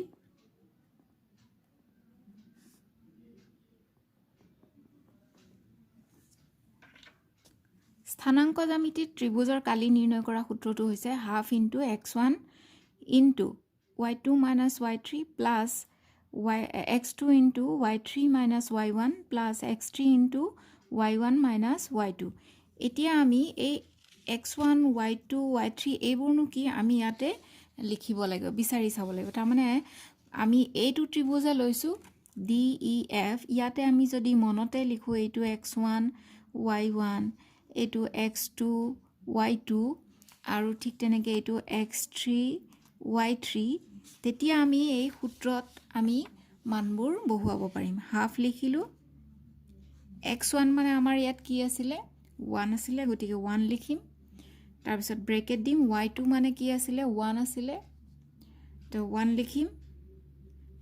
স্থানাংক জ্যামিতিত ত্ৰিভুজৰ কালি নিৰ্ণয় কৰা সূত্ৰটো হৈছে ½ * x1 * y2 - y3 plus x2 * y3 - y1 plus x3 * y1 - y2 এতিয়া আমি এই x1 y2 y3 এইবোৰনো কি আমি ইয়াতে লিখিব লাগিব বিচাৰি চাব লাগিব তাৰ মানে আমি এইটো ত্ৰিভুজে লৈছোঁ DEF ইয়াতে আমি যদি মনতে লিখোঁ এইটো x1 y1 এইটো x2 y2 আৰু ঠিক তেনেকৈ এইটো x3 y3 তেতিয়া আমি এই সূত্ৰত আমি মানবোৰ বহুৱাব পাৰিম হাফ লিখিলোঁ x1 মানে আমাৰ ইয়াত কি আছিলে 1 আছিলে গতিকে 1 লিখিম তাৰপিছত ব্ৰেকেট দিম y2 মানে কি আছিলে 1 আছিলে তো 1 লিখিম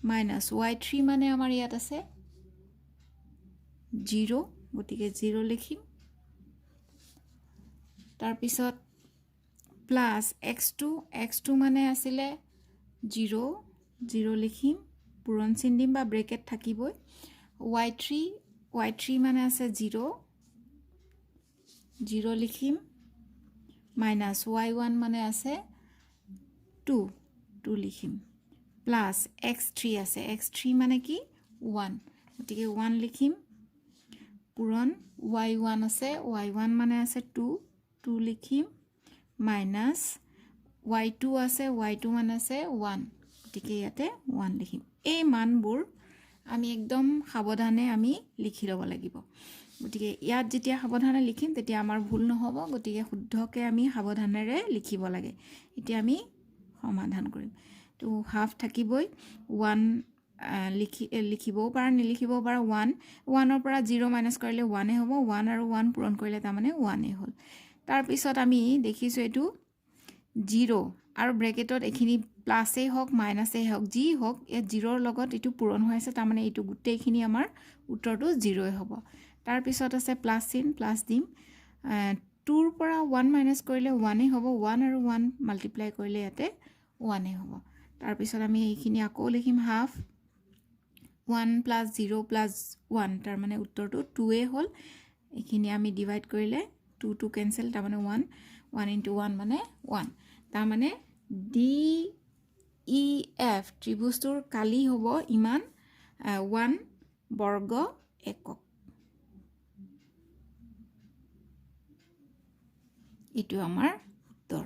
minus y3 মানে আমাৰ ইয়াত আছে 0 গতিকে 0 লিখিম তাৰপিছত প্লাস x2 মানে আছিলে 0 লিখিম পূৰণ চিন দিম বা ব্ৰেকেট থাকিবই y3 মানে আছে 0 লিখিম minus y1 মানে আছে 2 লিখিম প্লাস x3 আছে x3 মানে কি 1 গতিকে 1 লিখিম পূৰণ y1 আছে y1 মানে আছে 2 লিখিম minus y2 আছে y2 মানে আছে 1 গতিকে ইয়াতে 1 লিখিম এই মানবোৰ আমি একদম সাৱধানে আমি লিখি ল'ব লাগিব গতিকে ইয়াত যেতিয়া সাৱধানে লিখিম তেতিয়া আমাৰ ভুল নহ'ব গতিকে শুদ্ধকৈ আমি সাৱধানেৰে লিখিব লাগে এতিয়া আমি সমাধান কৰিম তো হাফ থাকিবই 1 লিখিবও পাৰা নিলিখিবও পাৰা 1 ৰ পৰা 0 মাইনাছ কৰিলে 1 হ'ব 1 আৰু 1 পূৰণ কৰিলে তাৰমানে 1 হ'ল তাৰপিছত আমি দেখিছোঁ এইটো 0 আৰু ব্ৰেকেটত এইখিনি প্লাছেই হওক মাইনাছেই হওক যি হওক এই 0ৰ লগত এইটো পূৰণ হৈ আছে তাৰমানে এইটো গোটেইখিনি আমাৰ উত্তৰটো 0 হ'ব তাৰপিছত আছে প্লাছ চিন প্লাছ দিম 2ৰ পৰা 1 মাইনাছ কৰিলে 1 হ'ব 1 আৰু 1 মাল্টিপ্লাই কৰিলে ইয়াতে 1 হ'ব তাৰপিছত আমি এইখিনি আকৌ লিখিম হাফ 1 প্লাছ 0 প্লাছ 1 তাৰমানে উত্তৰটো 2 হ'ল এইখিনি আমি ডিভাইড কৰিলে 2 কেনসেল তাৰমানে 1 into 1 মানে 1 তাৰমানে DEF ত্ৰিভুজটোৰ কালি হ'ব ইমান 1 বৰ্গ একক এইটো আমাৰ উত্তৰ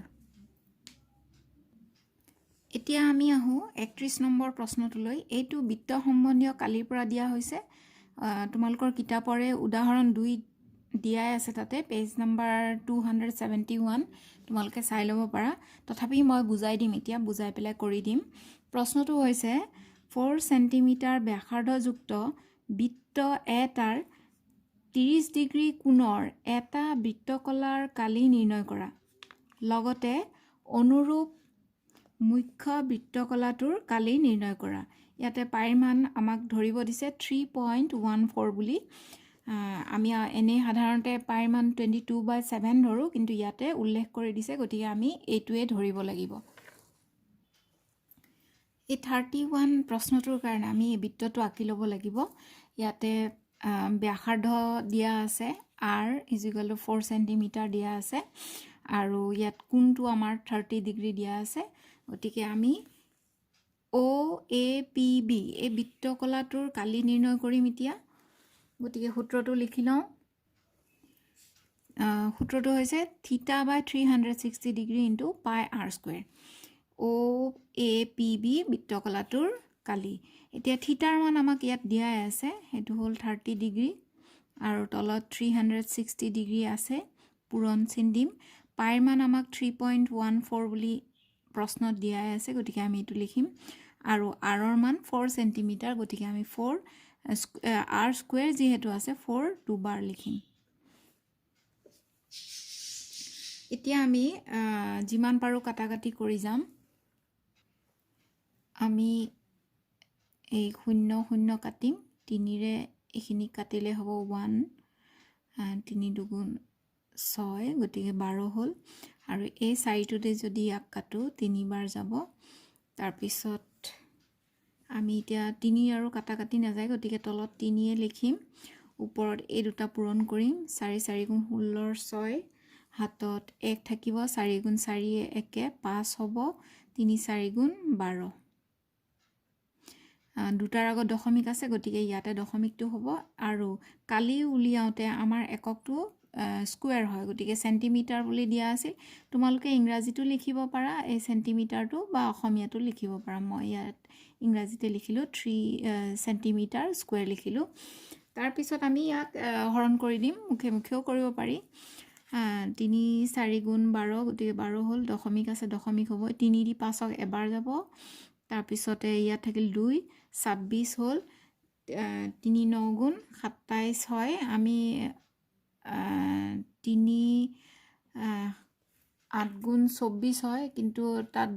এতিয়া আমি আহোঁ 31 নম্বৰ প্ৰশ্নটোলৈ এইটো বৃত্ত সম্বন্ধীয় কালিৰ পৰা দিয়া হৈছে তোমালোকৰ কিতাপৰে উদাহৰণ 2 দিয়াই আছে তাতে পেজ নম্বৰ 271 তোমালোকে চাই ল'ব পাৰা তথাপি মই বুজাই দিম এতিয়া বুজাই পেলাই কৰি দিম প্ৰশ্নটো হৈছে 4 সেন্টিমিটাৰ ব্যাসাৰ্ধযুক্ত বৃত্ত এটাৰ 30 ডিগ্ৰী কোণৰ এটা বৃত্তকলাৰ কালি নিৰ্ণয় কৰা লগতে অনুৰূপ মুখ্য বৃত্তকলাটোৰ কালি নিৰ্ণয় কৰা ইয়াতে পাইৰ মান আমাক ধৰিব দিছে 3.14 বুলি আমি এনে সাধাৰণতে পাইৰ মান 22/7 ধৰো কিন্তু ইয়াতে উল্লেখ কৰি দিছে গতিকে আমি এইটোৱে ধৰিব লাগিব এই 31 প্ৰশ্নটোৰ কাৰণে আমি এই বৃত্তটো আঁকি ল'ব লাগিব ইয়াতে ব্যাসাৰ্ধ দিয়া আছে r = 4 সেন্টিমিটাৰ দিয়া আছে আৰু ইয়াত কোণটো আমাৰ 30 ডিগ্ৰী দিয়া আছে গতিকে আমি OAPB এই বৃত্তকলাটোৰ কালি নিৰ্ণয় কৰিম এতিয়া গতিকে সূত্ৰটো লিখি লওঁ সূত্ৰটো হৈছে θ/360 ডিগ্ৰী * πr²। OAPB বৃত্তকলাটোৰ কালি এতিয়া থিটাৰ মান আমাক ইয়াত দিয়াই আছে সেইটো হ'ল 30 ডিগ্ৰী আৰু তলত 360 ডিগ্ৰী আছে পূৰণ চিন দিম পাইৰ মান আমাক 3.14 বুলি প্ৰশ্নত দিয়াই আছে গতিকে আমি এইটো লিখিম আৰু r ৰ মান 4 সেন্টিমিটাৰ গতিকে আমি 4 r² যেহেতু আছে 4 দুবাৰ লিখিম এতিয়া আমি যিমান পাৰো কাটাকাটি কৰি যাম আমি এই 0 কাটিম 3ৰে এইখিনি কাটিলে হ'ব 1 3 দুগুণ 6 গতিকে 12 হ'ল আৰু এই 4টোতে যদি ইয়াক কাটো 3 বাৰ যাব তাৰপিছত আমি এতিয়া 3 আৰু কাটাকাটি নাযায় গতিকে তলত 3 লিখিম ওপৰত এই দুটা পূৰণ কৰিম 4 4 গুণ 16 6 হাতত 1 থাকিব 4 গুণ 4 একে 5 হ'ব 3 4 গুণ 12 দুটাৰ আগত দশমিক আছে গতিকে ইয়াতে দশমিকটো হ'ব আৰু কালি উলিয়াওতে আমাৰ এককটো স্কুৱেৰ হয় গতিকে চেণ্টিমিটাৰ বুলি দিয়া আছিল তোমালোকে ইংৰাজীটো লিখিব পাৰা এই চেণ্টিমিটাৰটো বা অসমীয়াটো লিখিব পাৰা মই ইয়াত ইংৰাজীতে লিখিলোঁ 3 চেণ্টিমিটাৰ স্কুৱেৰ লিখিলোঁ তাৰপিছত আমি ইয়াক হৰণ কৰি দিম মুখে মুখেও কৰিব পাৰি 3 4 গুণ 12 গতিকে 12 হ'ল দশমিক আছে দশমিক হ'ব 3 দি 5ক এবাৰ যাব তাৰপিছতে ইয়াত থাকিল 2 26 হ'ল 3 9 গুণ 27 হয় আমি 3 8 গুণ 24 হয় কিন্তু তাত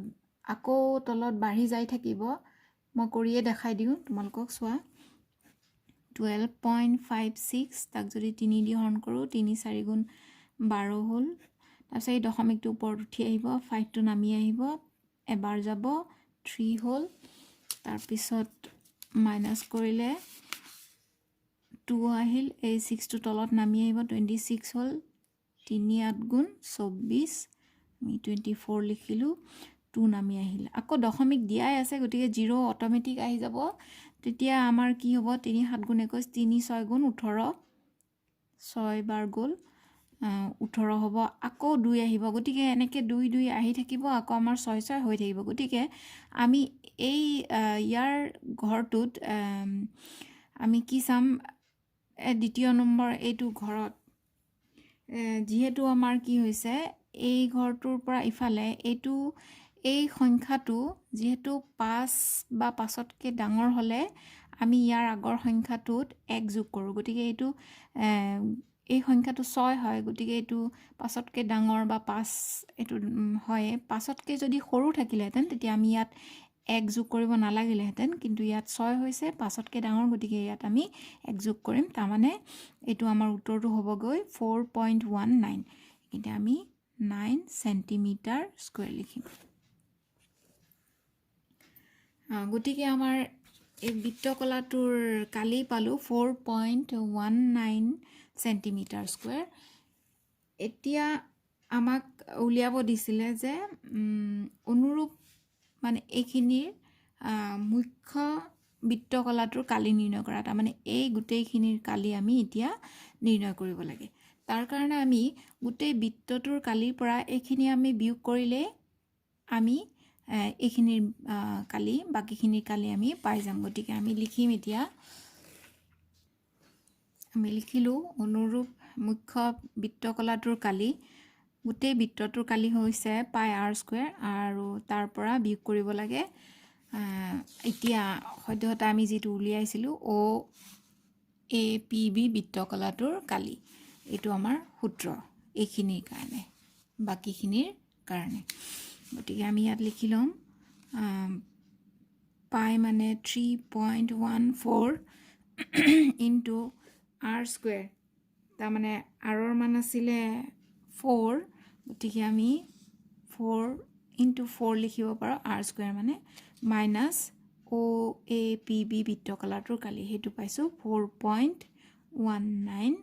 আকৌ তলত বাঢ়ি যাই থাকিব মই কৰিয়ে দেখাই দিওঁ তোমালোকক চোৱা 12.56 তাক যদি 3 দি হৰণ কৰোঁ 3 4 গুণ 12 হ'ল তাৰপিছত এই দশমিকটো ওপৰত উঠি আহিব 5টো নামি আহিব এবাৰ যাব 3 হ'ল তাৰপিছত মাইনাছ কৰিলে 2 আহিল এই 6টো তলত নামি আহিব 26 হ'ল 3 8 গুণ 24 আমি 24 লিখিলোঁ 2 নামি আহিল আকৌ দশমিক দিয়াই আছে গতিকে 0 অটোমেটিক আহি যাব তেতিয়া আমাৰ কি হ'ব 3 7 গুণ 21 3 6 গুণ 18 6 বাৰ গ'ল 18 হ'ব আকৌ 2 আহিব গতিকে এনেকৈ 2 2 আহি থাকিব আকৌ আমাৰ 6 6 হৈ থাকিব গতিকে আমি এই ইয়াৰ ঘৰটোত আমি কি চাম দ্বিতীয় নম্বৰ এইটো ঘৰত যিহেতু আমাৰ কি হৈছে এই ঘৰটোৰ পৰা ইফালে এইটো এই সংখ্যাটো যেহেতু 5 বা 5তকৈ ডাঙৰ হ'লে আমি ইয়াৰ আগৰ সংখ্যাটোত 1 যোগ কৰোঁ গতিকে এইটো এই সংখ্যাটো 6 হয় গতিকে এইটো 5তকৈ ডাঙৰ বা 5 এইটো হয় 5তকৈ যদি সৰু থাকিলেহেঁতেন তেতিয়া আমি ইয়াত 1 যোগ কৰিব নালাগিলেহেঁতেন কিন্তু ইয়াত 6 হৈছে 5তকৈ ডাঙৰ গতিকে ইয়াত আমি 1 যোগ কৰিম তাৰমানে এইটো আমাৰ উত্তৰটো হ'বগৈ 4.19 এতিয়া আমি 9 চেণ্টিমিটাৰ স্কুৱেৰ লিখিম গতিকে আমাৰ এই বৃত্তকলাটোৰ কালি পালোঁ 4.19 চেণ্টিমিটাৰ স্কুৱেৰ এতিয়া আমাক উলিয়াব দিছিলে যে অনুৰূপ মানে এইখিনিৰ মুখ্য বৃত্তকলাটোৰ কালি নিৰ্ণয় কৰা তাৰমানে এই গোটেইখিনিৰ কালি আমি এতিয়া নিৰ্ণয় কৰিব লাগে তাৰ কাৰণে আমি গোটেই বৃত্তটোৰ কালিৰ পৰা এইখিনি আমি বিয়োগ কৰিলে আমি এইখিনিৰ কালি বাকীখিনিৰ কালি আমি পাই যাম গতিকে আমি লিখিম এতিয়া আমি লিখিলোঁ অনুৰূপ মুখ্য বৃত্তকলাটোৰ কালি গোটেই বৃত্তটোৰ কালি হৈছে পাই r স্কুৱেৰ আৰু তাৰ পৰা বিয়োগ কৰিব লাগে এতিয়া সদ্যহতে আমি যিটো উলিয়াইছিলোঁ OAPB বৃত্তকলাটোৰ কালি এইটো আমাৰ সূত্ৰ এইখিনিৰ কাৰণে বাকীখিনিৰ কাৰণে গতিকে আমি ইয়াত লিখি ল'ম পাই মানে 3.14 ইনটু r স্কুৱেৰ তাৰমানে rৰ মান আছিলে 4 গতিকে আমি 4 ইনটু 4 লিখিব পাৰোঁ r স্কুৱেৰ মানে মাইনাছ OAPB বৃত্তকলাটোৰ কালি সেইটো পাইছোঁ 4.19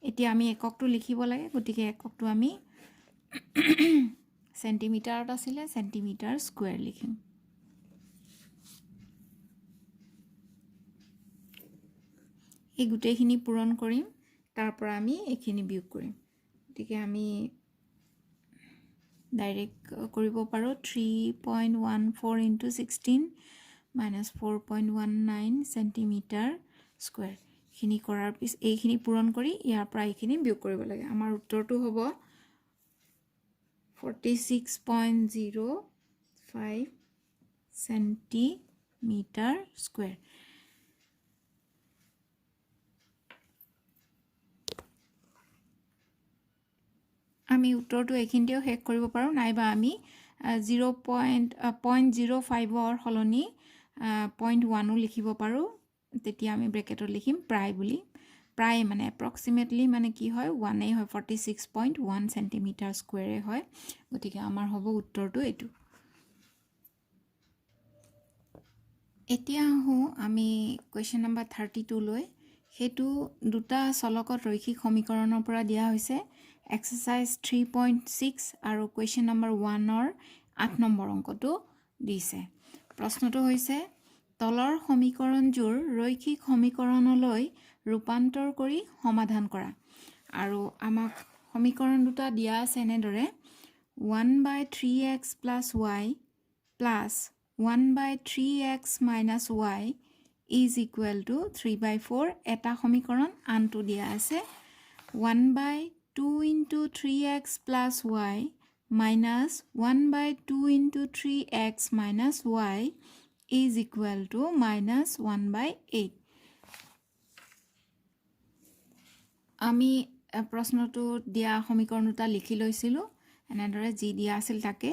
এতিয়া আমি এককটো লিখিব লাগে গতিকে এককটো আমি চেণ্টিমিটাৰত আছিলে চেণ্টিমিটাৰ স্কুৱেৰ লিখিম এই গোটেইখিনি পূৰণ কৰিম তাৰ পৰা আমি এইখিনি বিয়োগ কৰিম গতিকে আমি ডাইৰেক্ট কৰিব পাৰোঁ 3.14 ইনটু 16 মাইনাছ 4.19 চেণ্টিমিটাৰ স্কুৱেৰ এইখিনি কৰাৰ পিছত এইখিনি পূৰণ কৰি ইয়াৰ পৰা এইখিনি বিয়োগ কৰিব লাগে আমাৰ উত্তৰটো হ'ব 46.05 চেণ্টিমিটাৰ স্কুৱেৰ আমি উত্তৰটো এইখিনিতেও শেষ কৰিব পাৰোঁ নাইবা আমি 0.05ৰ সলনি 0.1ও লিখিব পাৰোঁ তেতিয়া আমি ব্ৰেকেটত লিখিম প্ৰায় বুলি প্ৰায় মানে এপ্ৰক্সিমেটলি মানে কি হয় 1 হয় 46.1 চেণ্টিমিটাৰ স্কুৱেৰে হয় গতিকে আমাৰ হ'ব উত্তৰটো এইটো এতিয়া আহোঁ আমি কুৱেশ্যন নম্বৰ 32 লৈ সেইটো দুটা চলকত ৰৈখিক সমীকৰণৰ পৰা দিয়া হৈছে এক্সাৰচাইজ 3.6 আৰু কুৱেশ্যন নম্বৰ 1ৰ 8 নম্বৰ অংকটো দিছে প্ৰশ্নটো হৈছে তলৰ সমীকৰণযোৰ ৰৈখিক সমীকৰণলৈ ৰূপান্তৰ কৰি সমাধান কৰা আৰু আমাক সমীকৰণ দুটা দিয়া আছে এনেদৰে 1/3x plus y plus 1/3x minus y is equal to 3/4 এটা সমীকৰণ আনটো দিয়া আছে 1/2 into 3x plus y minus 1/2 into 3x minus y is equal to minus 1/8 আমি প্ৰশ্নটো দিয়া সমীকৰণ দুটা লিখি লৈছিলোঁ এনেদৰে যি দিয়া আছিল তাকে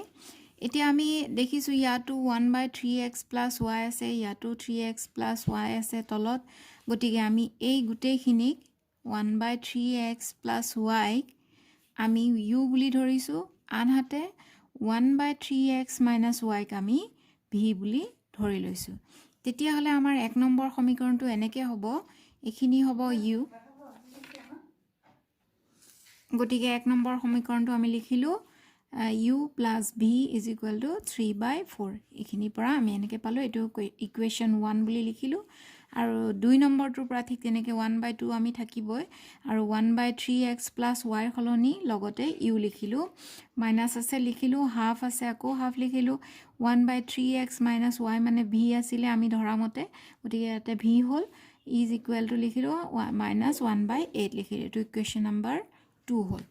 এতিয়া আমি দেখিছোঁ ইয়াতো 1/3x plus y আছে ইয়াতো 3x plus y আছে তলত গতিকে আমি এই গোটেইখিনিক 1/3x plus y আমি u বুলি ধৰিছোঁ আনহাতে 1/3x minus y ক আমি v বুলি ধৰি লৈছোঁ তেতিয়াহ'লে আমাৰ এক নম্বৰ সমীকৰণটো এনেকৈ হ'ব এইখিনি হ'ব u গতিকে এক নম্বৰ সমীকৰণটো আমি লিখিলোঁ u plus v is equal to 3/4 এইখিনিৰ পৰা আমি এনেকৈ পালোঁ এইটো ইকুৱেশ্যন 1 বুলি লিখিলোঁ আৰু 2 নম্বৰটোৰ পৰা ঠিক তেনেকৈ 1/2 আমি থাকিবই আৰু 1/3x plus y সলনি লগতে u লিখিলোঁ মাইনাছ আছে লিখিলোঁ হাফ আছে আকৌ হাফ লিখিলোঁ 1/3x minus y মানে v আছিলে আমি ধৰা মতে গতিকে ইয়াতে v হ'ল is equal to লিখিলোঁ minus 1/8 লিখিলোঁ এইটো ইকুৱেশ্যন নম্বৰ 2 হ'ল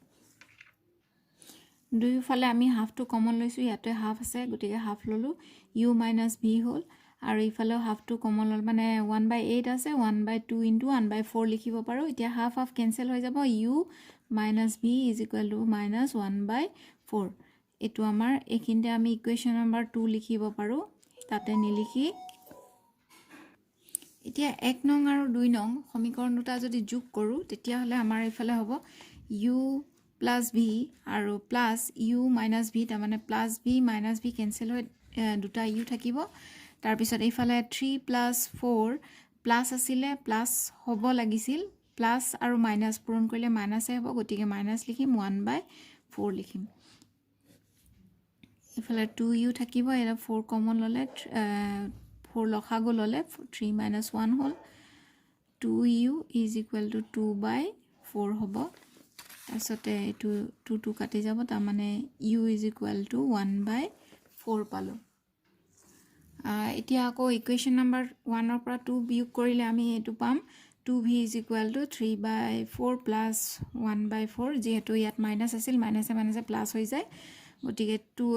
দুইফালে আমি হাফটো কমন লৈছোঁ ইয়াতে হাফ আছে গতিকে হাফ ল'লোঁ u minus v হ'ল আৰু ইফালেও হাফটো কমন ল'ল মানে 1/8 আছে 1/2 into 1/4 লিখিব পাৰোঁ এতিয়া হাফ হাফ কেঞ্চেল হৈ যাব u minus v is equal to minus 1/4 এইটো আমাৰ এইখিনিতে আমি ইকুৱেশ্যন নম্বৰ 2 লিখিব পাৰোঁ তাতে নিলিখি এতিয়া 1 নং আৰু 2 নং সমীকৰণ দুটা যদি যোগ কৰোঁ তেতিয়াহ'লে আমাৰ এইফালে হ'ব u plus v আৰু plus u minus v তাৰমানে plus v minus v cancel হৈ দুটা u থাকিব তাৰপিছত এইফালে 3 plus 4 প্লাছ আছিলে প্লাছ হ'ব লাগিছিল প্লাছ আৰু মাইনাছ পূৰণ কৰিলে মাইনাছে হ'ব গতিকে মাইনাছ লিখিম 1/4 লিখিম এইফালে 2u থাকিব এটা 4 কমন ল'লে 4 লসাগু ল'লে 3 minus 1 হ'ল 2u is equal to 2/4 হ'ব তাৰপিছতে এইটো 2 কাটি যাব তাৰমানে u is equal to 1/4 পালোঁ এতিয়া আকৌ ইকুৱেশ্যন নম্বৰ 1 ৰ পৰা 2 বিয়োগ কৰিলে আমি এইটো পাম 2v is equal to 3/4 plus 1/4 যিহেতু ইয়াত মাইনাছ আছিল মাইনাছে মাইনাছে প্লাছ হৈ যায় গতিকে 2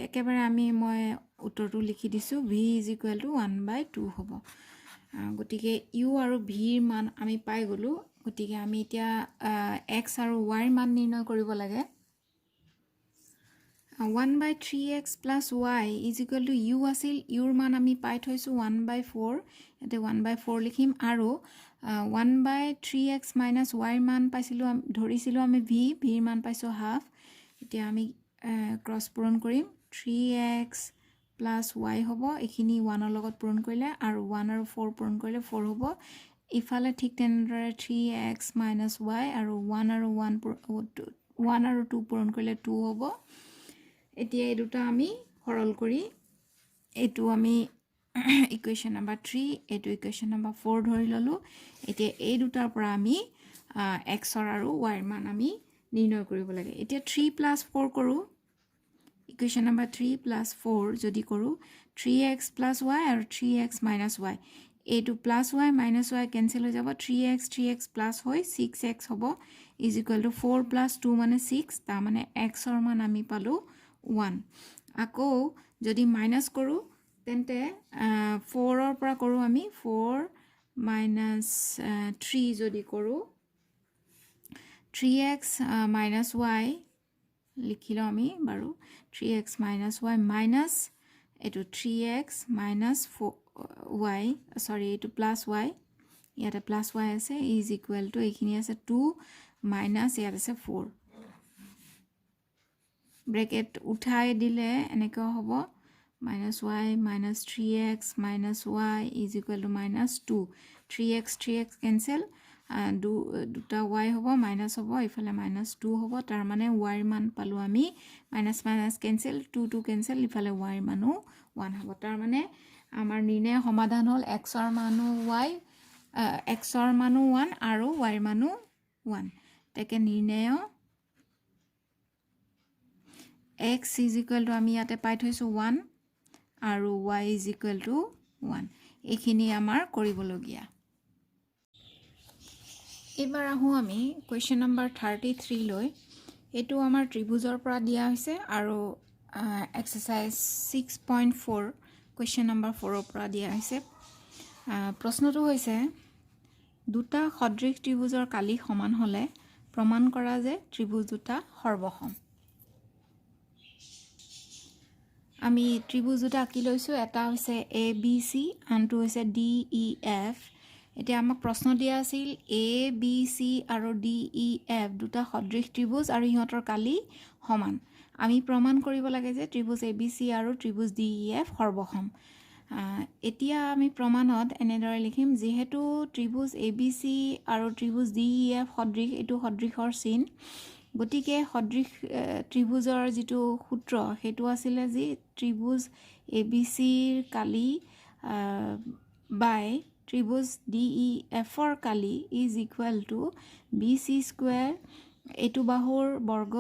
একেবাৰে মই উত্তৰটো লিখি দিছোঁ v is equal to 1/2 হ'ব গতিকে u আৰু v ৰ মান আমি পাই গ'লোঁ গতিকে আমি এতিয়া x আৰু y ৰ মান নিৰ্ণয় কৰিব লাগে 1/3x plus y is equal to u আছিল u ৰ মান আমি পাই থৈছোঁ 1/4 ইয়াতে 1/4 লিখিম আৰু 1/3x minus y ৰ মান পাইছিলোঁ ধৰিছিলোঁ আমি v ৰ মান পাইছোঁ হাফ এতিয়া আমি ক্ৰছ পূৰণ কৰিম 3x plus y হ'ব এইখিনি 1 ৰ লগত পূৰণ কৰিলে আৰু 1 আৰু 4 পূৰণ কৰিলে 4 হ'ব ইফালে ঠিক তেনেদৰে 3x minus y আৰু 1 আৰু 2 পূৰণ কৰিলে 2 হ'ব এতিয়া এই দুটা আমি সৰল কৰি এইটো আমি ইকুৱেশ্যন নম্বৰ 3 এইটো ইকুৱেশ্যন নম্বৰ 4 ধৰি ল'লোঁ এতিয়া এই দুটাৰ পৰা আমি x আৰু y ৰ মান আমি নিৰ্ণয় কৰিব লাগে এতিয়া 3 plus 4 কৰোঁ ইকুৱেশ্যন নম্বৰ 3 plus 4 যদি কৰোঁ 3x plus y আৰু 3x minus y এইটো plus y minus y cancel হৈ যাব 3x প্লাছ হৈ 6x হ'ব is equal to 4 plus 2 মানে 6 তাৰমানে x ৰ মান আমি পালোঁ 1 আকৌ যদি মাইনাছ কৰোঁ তেন্তে 4 ৰ পৰা কৰোঁ আমি 4 minus 3 যদি কৰোঁ 3x minus y লিখি লওঁ আমি বাৰু 3x minus y মাইনাছ এইটো 3x minus 4y সৰি এইটো প্লাছ y ইয়াতে প্লাছ y আছে is equal to এইখিনি আছে 2 মাইনাছ ইয়াত আছে 4 ব্ৰেকেট উঠাই দিলে এনেকৈ হ'ব minus y minus 3x minus y is equal to minus 2 3x cancel দুটা y হ'ব মাইনাছ হ'ব ইফালে minus 2 হ'ব তাৰ মানে y ৰ মান পালোঁ আমি minus minus cancel 2 cancel ইফালে y ৰ মানো 1 হ'ব তাৰ মানে আমাৰ নিৰ্ণয় সমাধান হ'ল x ৰ মানো 1 আৰু y ৰ মানো 1 তেকে নিৰ্ণয় x = আমি ইয়াতে পাই থৈছোঁ 1 আৰু y = 1 এইখিনি আমাৰ কৰিবলগীয়া এবাৰ আহো আমি কোৱেশ্চন নম্বৰ 33 লৈ এটো আমাৰ ত্ৰিভুজৰ পৰা দিয়া হৈছে আৰু এক্সাৰসাইজ 6.4 কোৱেশ্চন নম্বৰ 4 ৰ পৰা দিয়া হৈছে প্ৰশ্নটো হৈছে দুটা সদৃশ ত্ৰিভুজৰ কালি সমান হলে প্ৰমাণ কৰা যে ত্ৰিভুজ দুটা সৰ্বসম আমি ত্ৰিভুজ দুটা আঁকি লৈছো এটা হৈছে ABC আনটো হৈছে DEF এতিয়া আমাক প্ৰশ্ন দিয়া আছিল ABC আৰু DEF দুটা সদৃশ ত্ৰিভুজ আৰু ইহঁতৰ কালি সমান আমি প্ৰমাণ কৰিব লাগে যে ত্ৰিভুজ ABC আৰু ত্ৰিভুজ DEF সৰ্বসম এতিয়া আমি প্ৰমাণত এনেদৰে লিখিম যেহেতু ত্ৰিভুজ ABC আৰু ত্ৰিভুজ DEF সদৃশ এটো সদৃশৰ চিন গতিকে সদৃশ ত্ৰিভুজৰ যেটো সূত্ৰ হেতু আছিল যে ত্ৰিভুজ ABC ৰ কালি বাই ত্ৰিভুজ DEF ৰ কালি = BC² এটো বাহুৰ বৰ্গ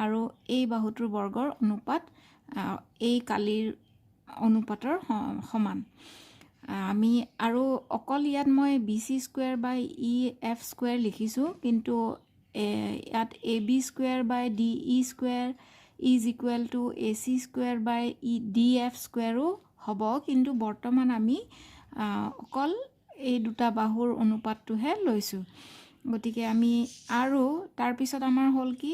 আৰু এই বাহুটোৰ বৰ্গৰ অনুপাত এই কালিৰ অনুপাতৰ সমান আমি আৰু অকল ইয়াত মই BC² বাই EF² লিখিছো কিন্তু ইয়াত AB² বাই DE² = AC² বাই DF² হ'ব কিন্তু বৰ্তমান আমি অকল এই দুটা বাহুৰ অনুপাতটোহে লৈছো গতিকে আমি আৰু তাৰ পিছত আমাৰ হল কি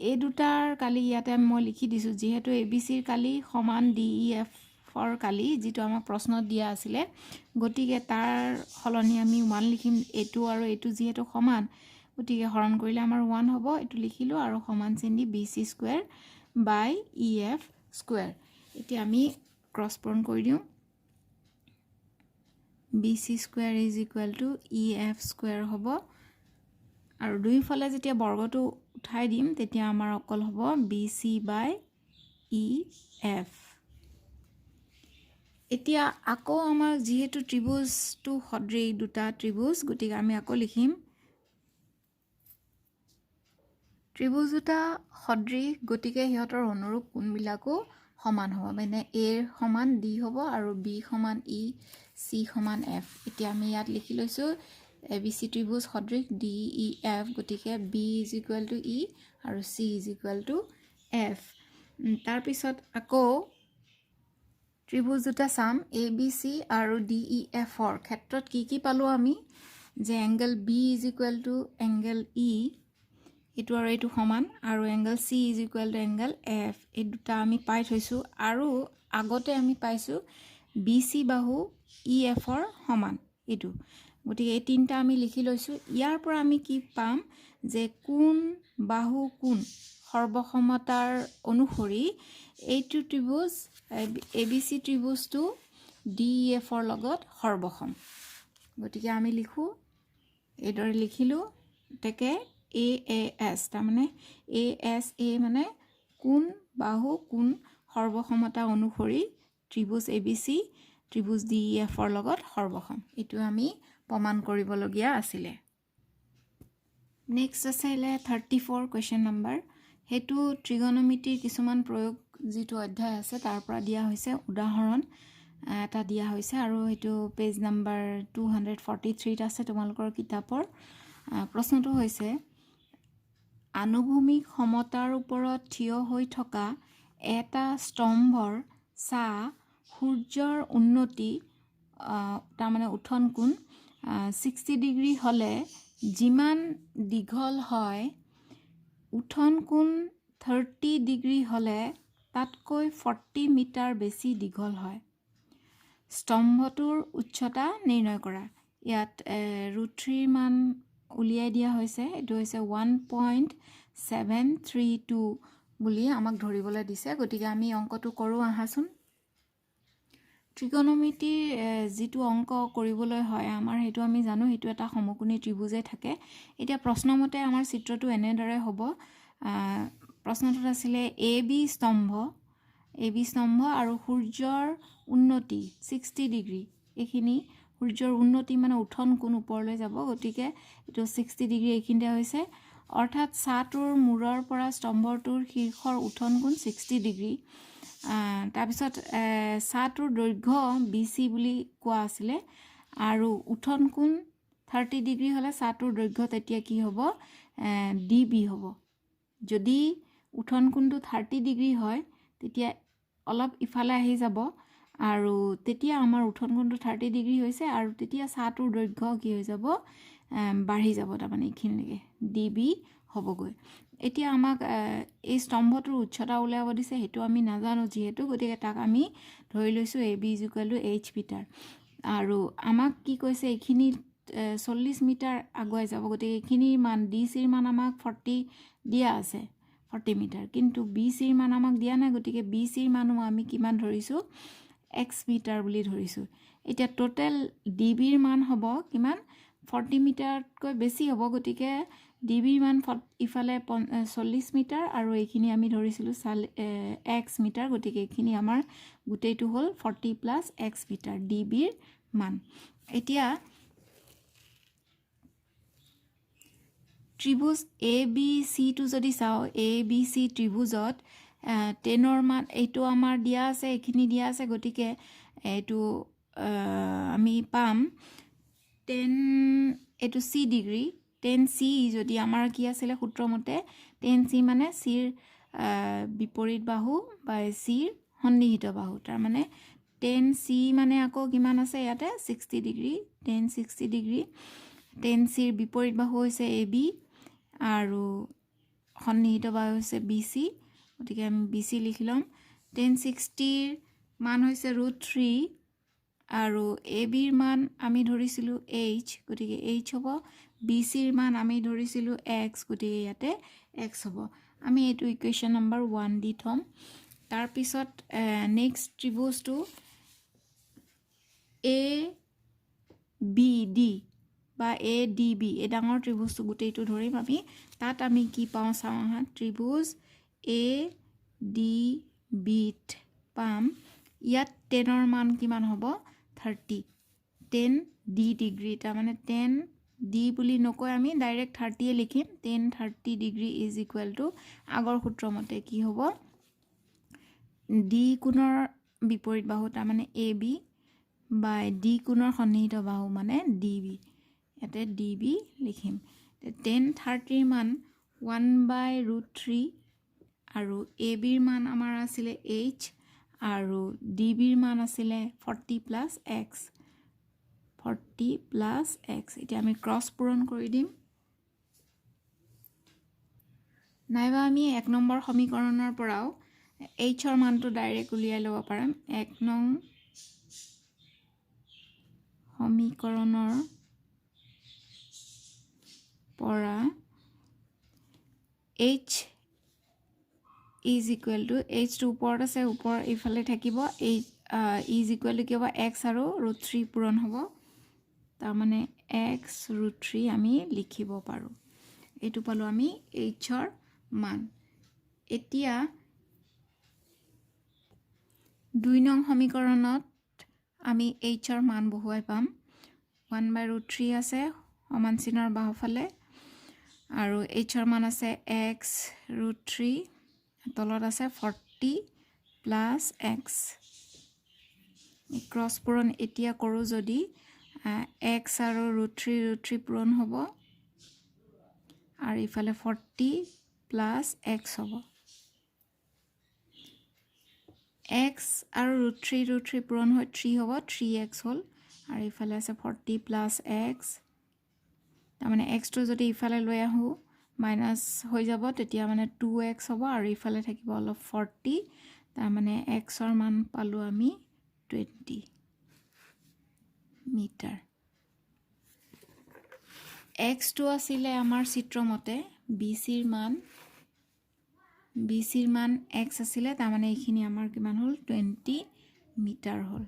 এই দুটাৰ কালি ইয়াতে মই লিখি দিছো যেহেতু ABC ৰ কালি সমান DEF ৰ কালি যেটো আমাক প্ৰশ্নত দিয়া আছিল গতিকে তাৰ হলনি আমি 1 লিখিম এটো আৰু এটো যেহেতু সমান গতিকে হৰণ কৰিলে আমাৰ 1 হ'ব এটো লিখিলো আৰু সমান চিন দি BC² বাই EF² এতিয়া আমি ক্ৰস পূৰণ কৰি দিও BC² = EF² হ'ব আৰু দুইফালে যেতিয়া বৰ্গটো উঠাই দিম তেতিয়া আমাৰ অকল হ'ব BC বাই EF এতিয়া আকৌ আমাৰ যেহেতু ত্ৰিভুজটো সদৃশ দুটা ত্ৰিভুজ গতিকে আমি আকৌ লিখিম ত্ৰিভুজ দুটা সদৃশ গতিকে ইহঁতৰ অনুৰূপ কোণবিলাকো সমান হ'ব মানে A সমান D হ'ব আৰু B সমান E C সমান F এতিয়া আমি ইয়াত লিখি লৈছো ABC ত্ৰিভুজ সদৃশ DEF গতিকে B = E আৰু C = F তাৰ পিছত আকৌ ত্ৰিভুজ দুটা সাম ABC আৰু DEF ৰ ক্ষেত্ৰত কি পালো আমি যে এংগল B = এংগল E এটো আৰু এটো সমান আৰু এংগল C = এংগল F এই দুটা আমি পাই থৈছো আৰু আগতে আমি পাইছো BC বাহু EF ৰ সমান এটো গতিকে এই তিনটা আমি লিখি লৈছো ইয়াৰ পৰা আমি কি পাম যে কোন বাহু কোন সৰ্বসমতাৰ অনুসৰি এইটো ত্ৰিভুজ ABC ত্ৰিভুজটো DEF ৰ লগত সৰ্বসম গতিকে আমি লিখো এদৰে লিখিলো তেকে AAS তাৰ মানে ASA মানে কোন বাহু কোন সৰ্বসমতা অনুসৰি ত্ৰিভুজ ABC ত্ৰিভুজ DEF ৰ লগত সৰ্বসম এটো আমি প্ৰমাণ কৰিবলগীয়া আছিল নেক্সট আছে 34 কোৱেশ্চন নম্বৰ হেতু ত্ৰিগোণমিতিৰ কিছুমান প্ৰয়োগ যেটো অধ্যায় আছে তাৰ পৰা দিয়া হৈছে উদাহৰণ এটা দিয়া হৈছে আৰু হেতু পেজ নম্বৰ 243 আছে তোমালোকৰ কিতাপৰ প্ৰশ্নটো হৈছে আনুভূমিক সমতাৰ ওপৰত থিয় হৈ থকা এটা স্তম্ভৰ ছা সূৰ্যৰ উন্নতি তাৰ মানে উত্থন কোণ 60 ডিগ্ৰী হলে যিমান দীঘল হয় উত্থন কোণ 30 ডিগ্ৰী হলে তাতকৈ 40 মিটাৰ বেছি দীঘল হয় স্তম্ভটোৰ উচ্চতা নিৰ্ণয় কৰা ইয়াত √3 মান উলিয়াই দিয়া হৈছে এটো হৈছে 1.732 বুলি আমাক ধৰিবলৈ দিছে গতিকে আমি অংকটো কৰো আহাচোন ত্ৰিগোণমিতিৰ যেটো অংক কৰিবলৈ হয় আমাৰ হেতু আমি জানো হেতু এটা সমকোণী ত্ৰিভুজে থাকে এতিয়া প্ৰশ্নমতে আমাৰ চিত্ৰটো এনেদৰে হ'ব প্ৰশ্নটোত আছিল AB স্তম্ভ আৰু সূৰ্যৰ উন্নতি 60 ডিগ্ৰী এখিনি সূৰ্যৰ উন্নতি মানে উঠন কোণ ওপৰলৈ যাব গতিকে এইটো 60 ডিগ্ৰী এইখিনিতে হৈছে অৰ্থাৎ ছাটোৰ মূৰৰ পৰা স্তম্ভটোৰ শীৰ্ষৰ উঠন কোণ 60 ডিগ্ৰী তাৰপিছত ছাটোৰ দৈৰ্ঘ্য BC বুলি কোৱা আছিলে আৰু উঠন কোণ 30 ডিগ্ৰী হলে ছাটোৰ দৈৰ্ঘ্য তেতিয়া কি হ'ব DB হ'ব যদি উঠন কোণটো 30 ডিগ্ৰী হয় তেতিয়া অলপ ইফালে আহি যাব আৰু তেতিয়া আমাৰ উঠন কোণটো 30 ডিগ্ৰী হৈছে আৰু তেতিয়া ছাটোৰ দৈৰ্ঘ্য কি হৈ যাব বাঢ়ি যাব তাৰমানে এইখিনিলৈকে DB হ'বগৈ এতিয়া আমাক এই স্তম্ভটোৰ উচ্চতা উলিয়াব দিছে সেইটো আমি নাজানো যিহেতু গতিকে তাক আমি ধৰি লৈছো AB = H মিটাৰ আৰু আমাক কি কৈছে এইখিনি 40 মিটাৰ আগুৱাই যাব গতিকে এইখিনিৰ মান DC ৰ মান আমাক 40 দিয়া আছে 40 মিটাৰ কিন্তু BC ৰ মান আমাক দিয়া নাই গতিকে BC ৰ মানো আমি কিমান ধৰিছো x মিটাৰ বুলি ধৰিছো এতিয়া টোটাল DB ৰ মান হ'ব কিমান 40 মিটাৰতকৈ বেছি হ'ব গতিকে DB ৰ মান ইফালে 40 মিটাৰ আৰু এইখিনি আমি ধৰিছিলো x মিটাৰ গতিকে এইখিনি আমাৰ গুটেইটো হ'ল 40 + x মিটাৰ DB ৰ মান এতিয়া ত্ৰিভুজ ABC টো যদি চাও ABC ত্ৰিভুজত 10 ৰ মান এইটো আমাৰ দিয়া আছে এইখিনি দিয়া আছে গতিকে এইটো আমি পাম 10 এইটো C ডিগ্ৰী 10C যদি আমাৰ কি আছিল সূত্ৰ মতে 10C মানে C ৰ বিপৰীত বাহু বা C ৰ সন্নিহিত বাহু তাৰ মানে 10C মানে আকৌ কিমান আছে ইয়াতে 60 ডিগ্ৰী 1060 ডিগ্ৰী 10C ৰ বিপৰীত বাহু হৈছে AB আৰু সন্নিহিত বাহু হৈছে BC গতিকে আমি BC লিখিলাম 1060 ৰ মান হৈছে √3 আৰু AB ৰ মান আমি ধৰিছিলো H গতিকে H হ'ব BC ৰ মান আমি ধৰিছিলো X গতিকে ইয়াতে X হ'ব আমি এইটো ইকুৱেশ্যন নম্বৰ 1 দি থম তাৰ পিছত নেক্সট ত্ৰিভুজটো ABD বা ADB এই ডাঙৰ ত্ৰিভুজটো গুটেইটো ধৰিম আমি তাত আমি কি পাওঁ চাওঁ হা ত্ৰিভুজ ADB ত পাম ইয়াত 10 ৰ মান কিমান হ'ব 30 10D ডিগ্ৰী তাৰ মানে 10D বুলি নকৈ আমি ডাইৰেক্ট 30 এ লিখিম 1030 ডিগ্ৰী = আগৰ সূত্ৰ মতে কি হ'ব D কোণৰ বিপৰীত বাহু তাৰ মানে AB বা D কোণৰ সন্নিহিত বাহু মানে DB ইয়াতে DB লিখিম 1030 ৰ মান 1/√3 আৰু AB ৰ মান আমাৰ আছিলে H আৰু DB ৰ মান আছিলে 40 + x 40 + x এতিয়া আমি ক্ৰস পূৰণ কৰি দিম নাইবা আমি 1 নম্বৰ সমীকৰণৰ পৰাও h ৰ মানটো ডাইৰেক্ট উলিয়াই ল'ব পাৰিম 1 নং সমীকৰণৰ পৰা h h টো ওপৰত আছে ওপৰ ইফালে থাকিব h কি হ'ব x আৰু √3 পূৰণ হ'ব তাৰ মানে x √3 আমি লিখিব পাৰো এইটো পালো আমি h ৰ মান এতিয়া 2 নং সমীকৰণত আমি h ৰ মান বহুৱাই পাম 1/√3 আছে সমান চিনৰ বাহুফালে আৰু h ৰ মান আছে x √3 তলত আছে 40 + x ক্ৰস পূৰণ এতিয়া কৰো যদি x আৰু √3 পূৰণ হ'ব আৰু ইফালে 40 + x হ'ব x আৰু √3 পূৰণ হৈ 3 হ'ব 3x হ'ল আৰু ইফালে আছে 40 + x তাৰ মানে x টো যদি ইফালে লৈ আহো মাইনাস হৈ যাব তেতিয়া মানে 2x হ'ব আৰু ইফালে থাকিব অলপ 40 তাৰ মানে x ৰ মান পালো আমি 20 মিটাৰ x টো আছিলে আমাৰ চিত্ৰ মতে BC ৰ মান x আছিলে তাৰ মানে এইখিনি আমাৰ কিমান হ'ল 20 মিটাৰ হ'ল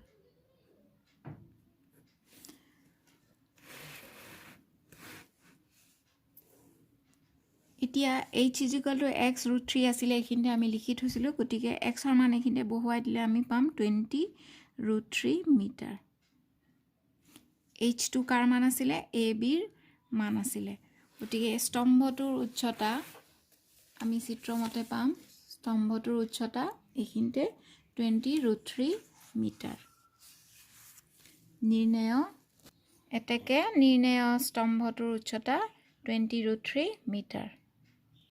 এতিয়া h = x √3 আছিলে এইখিনিতে আমি লিখি থৈছিলো গতিকে x ৰ মান এইখিনিতে বহুৱাই দিলে আমি পাম 20 √3 মিটাৰ H2 কাৰ মান আছিলে ABৰ মান আছিলে গতিকে স্তম্ভটোৰ উচ্চতা আমি চিত্ৰমতে পাম স্তম্ভটোৰ উচ্চতা এইখিনিতে 20√3 মিটাৰ নিৰ্ণয় স্তম্ভটোৰ উচ্চতা 20√3 মিটাৰ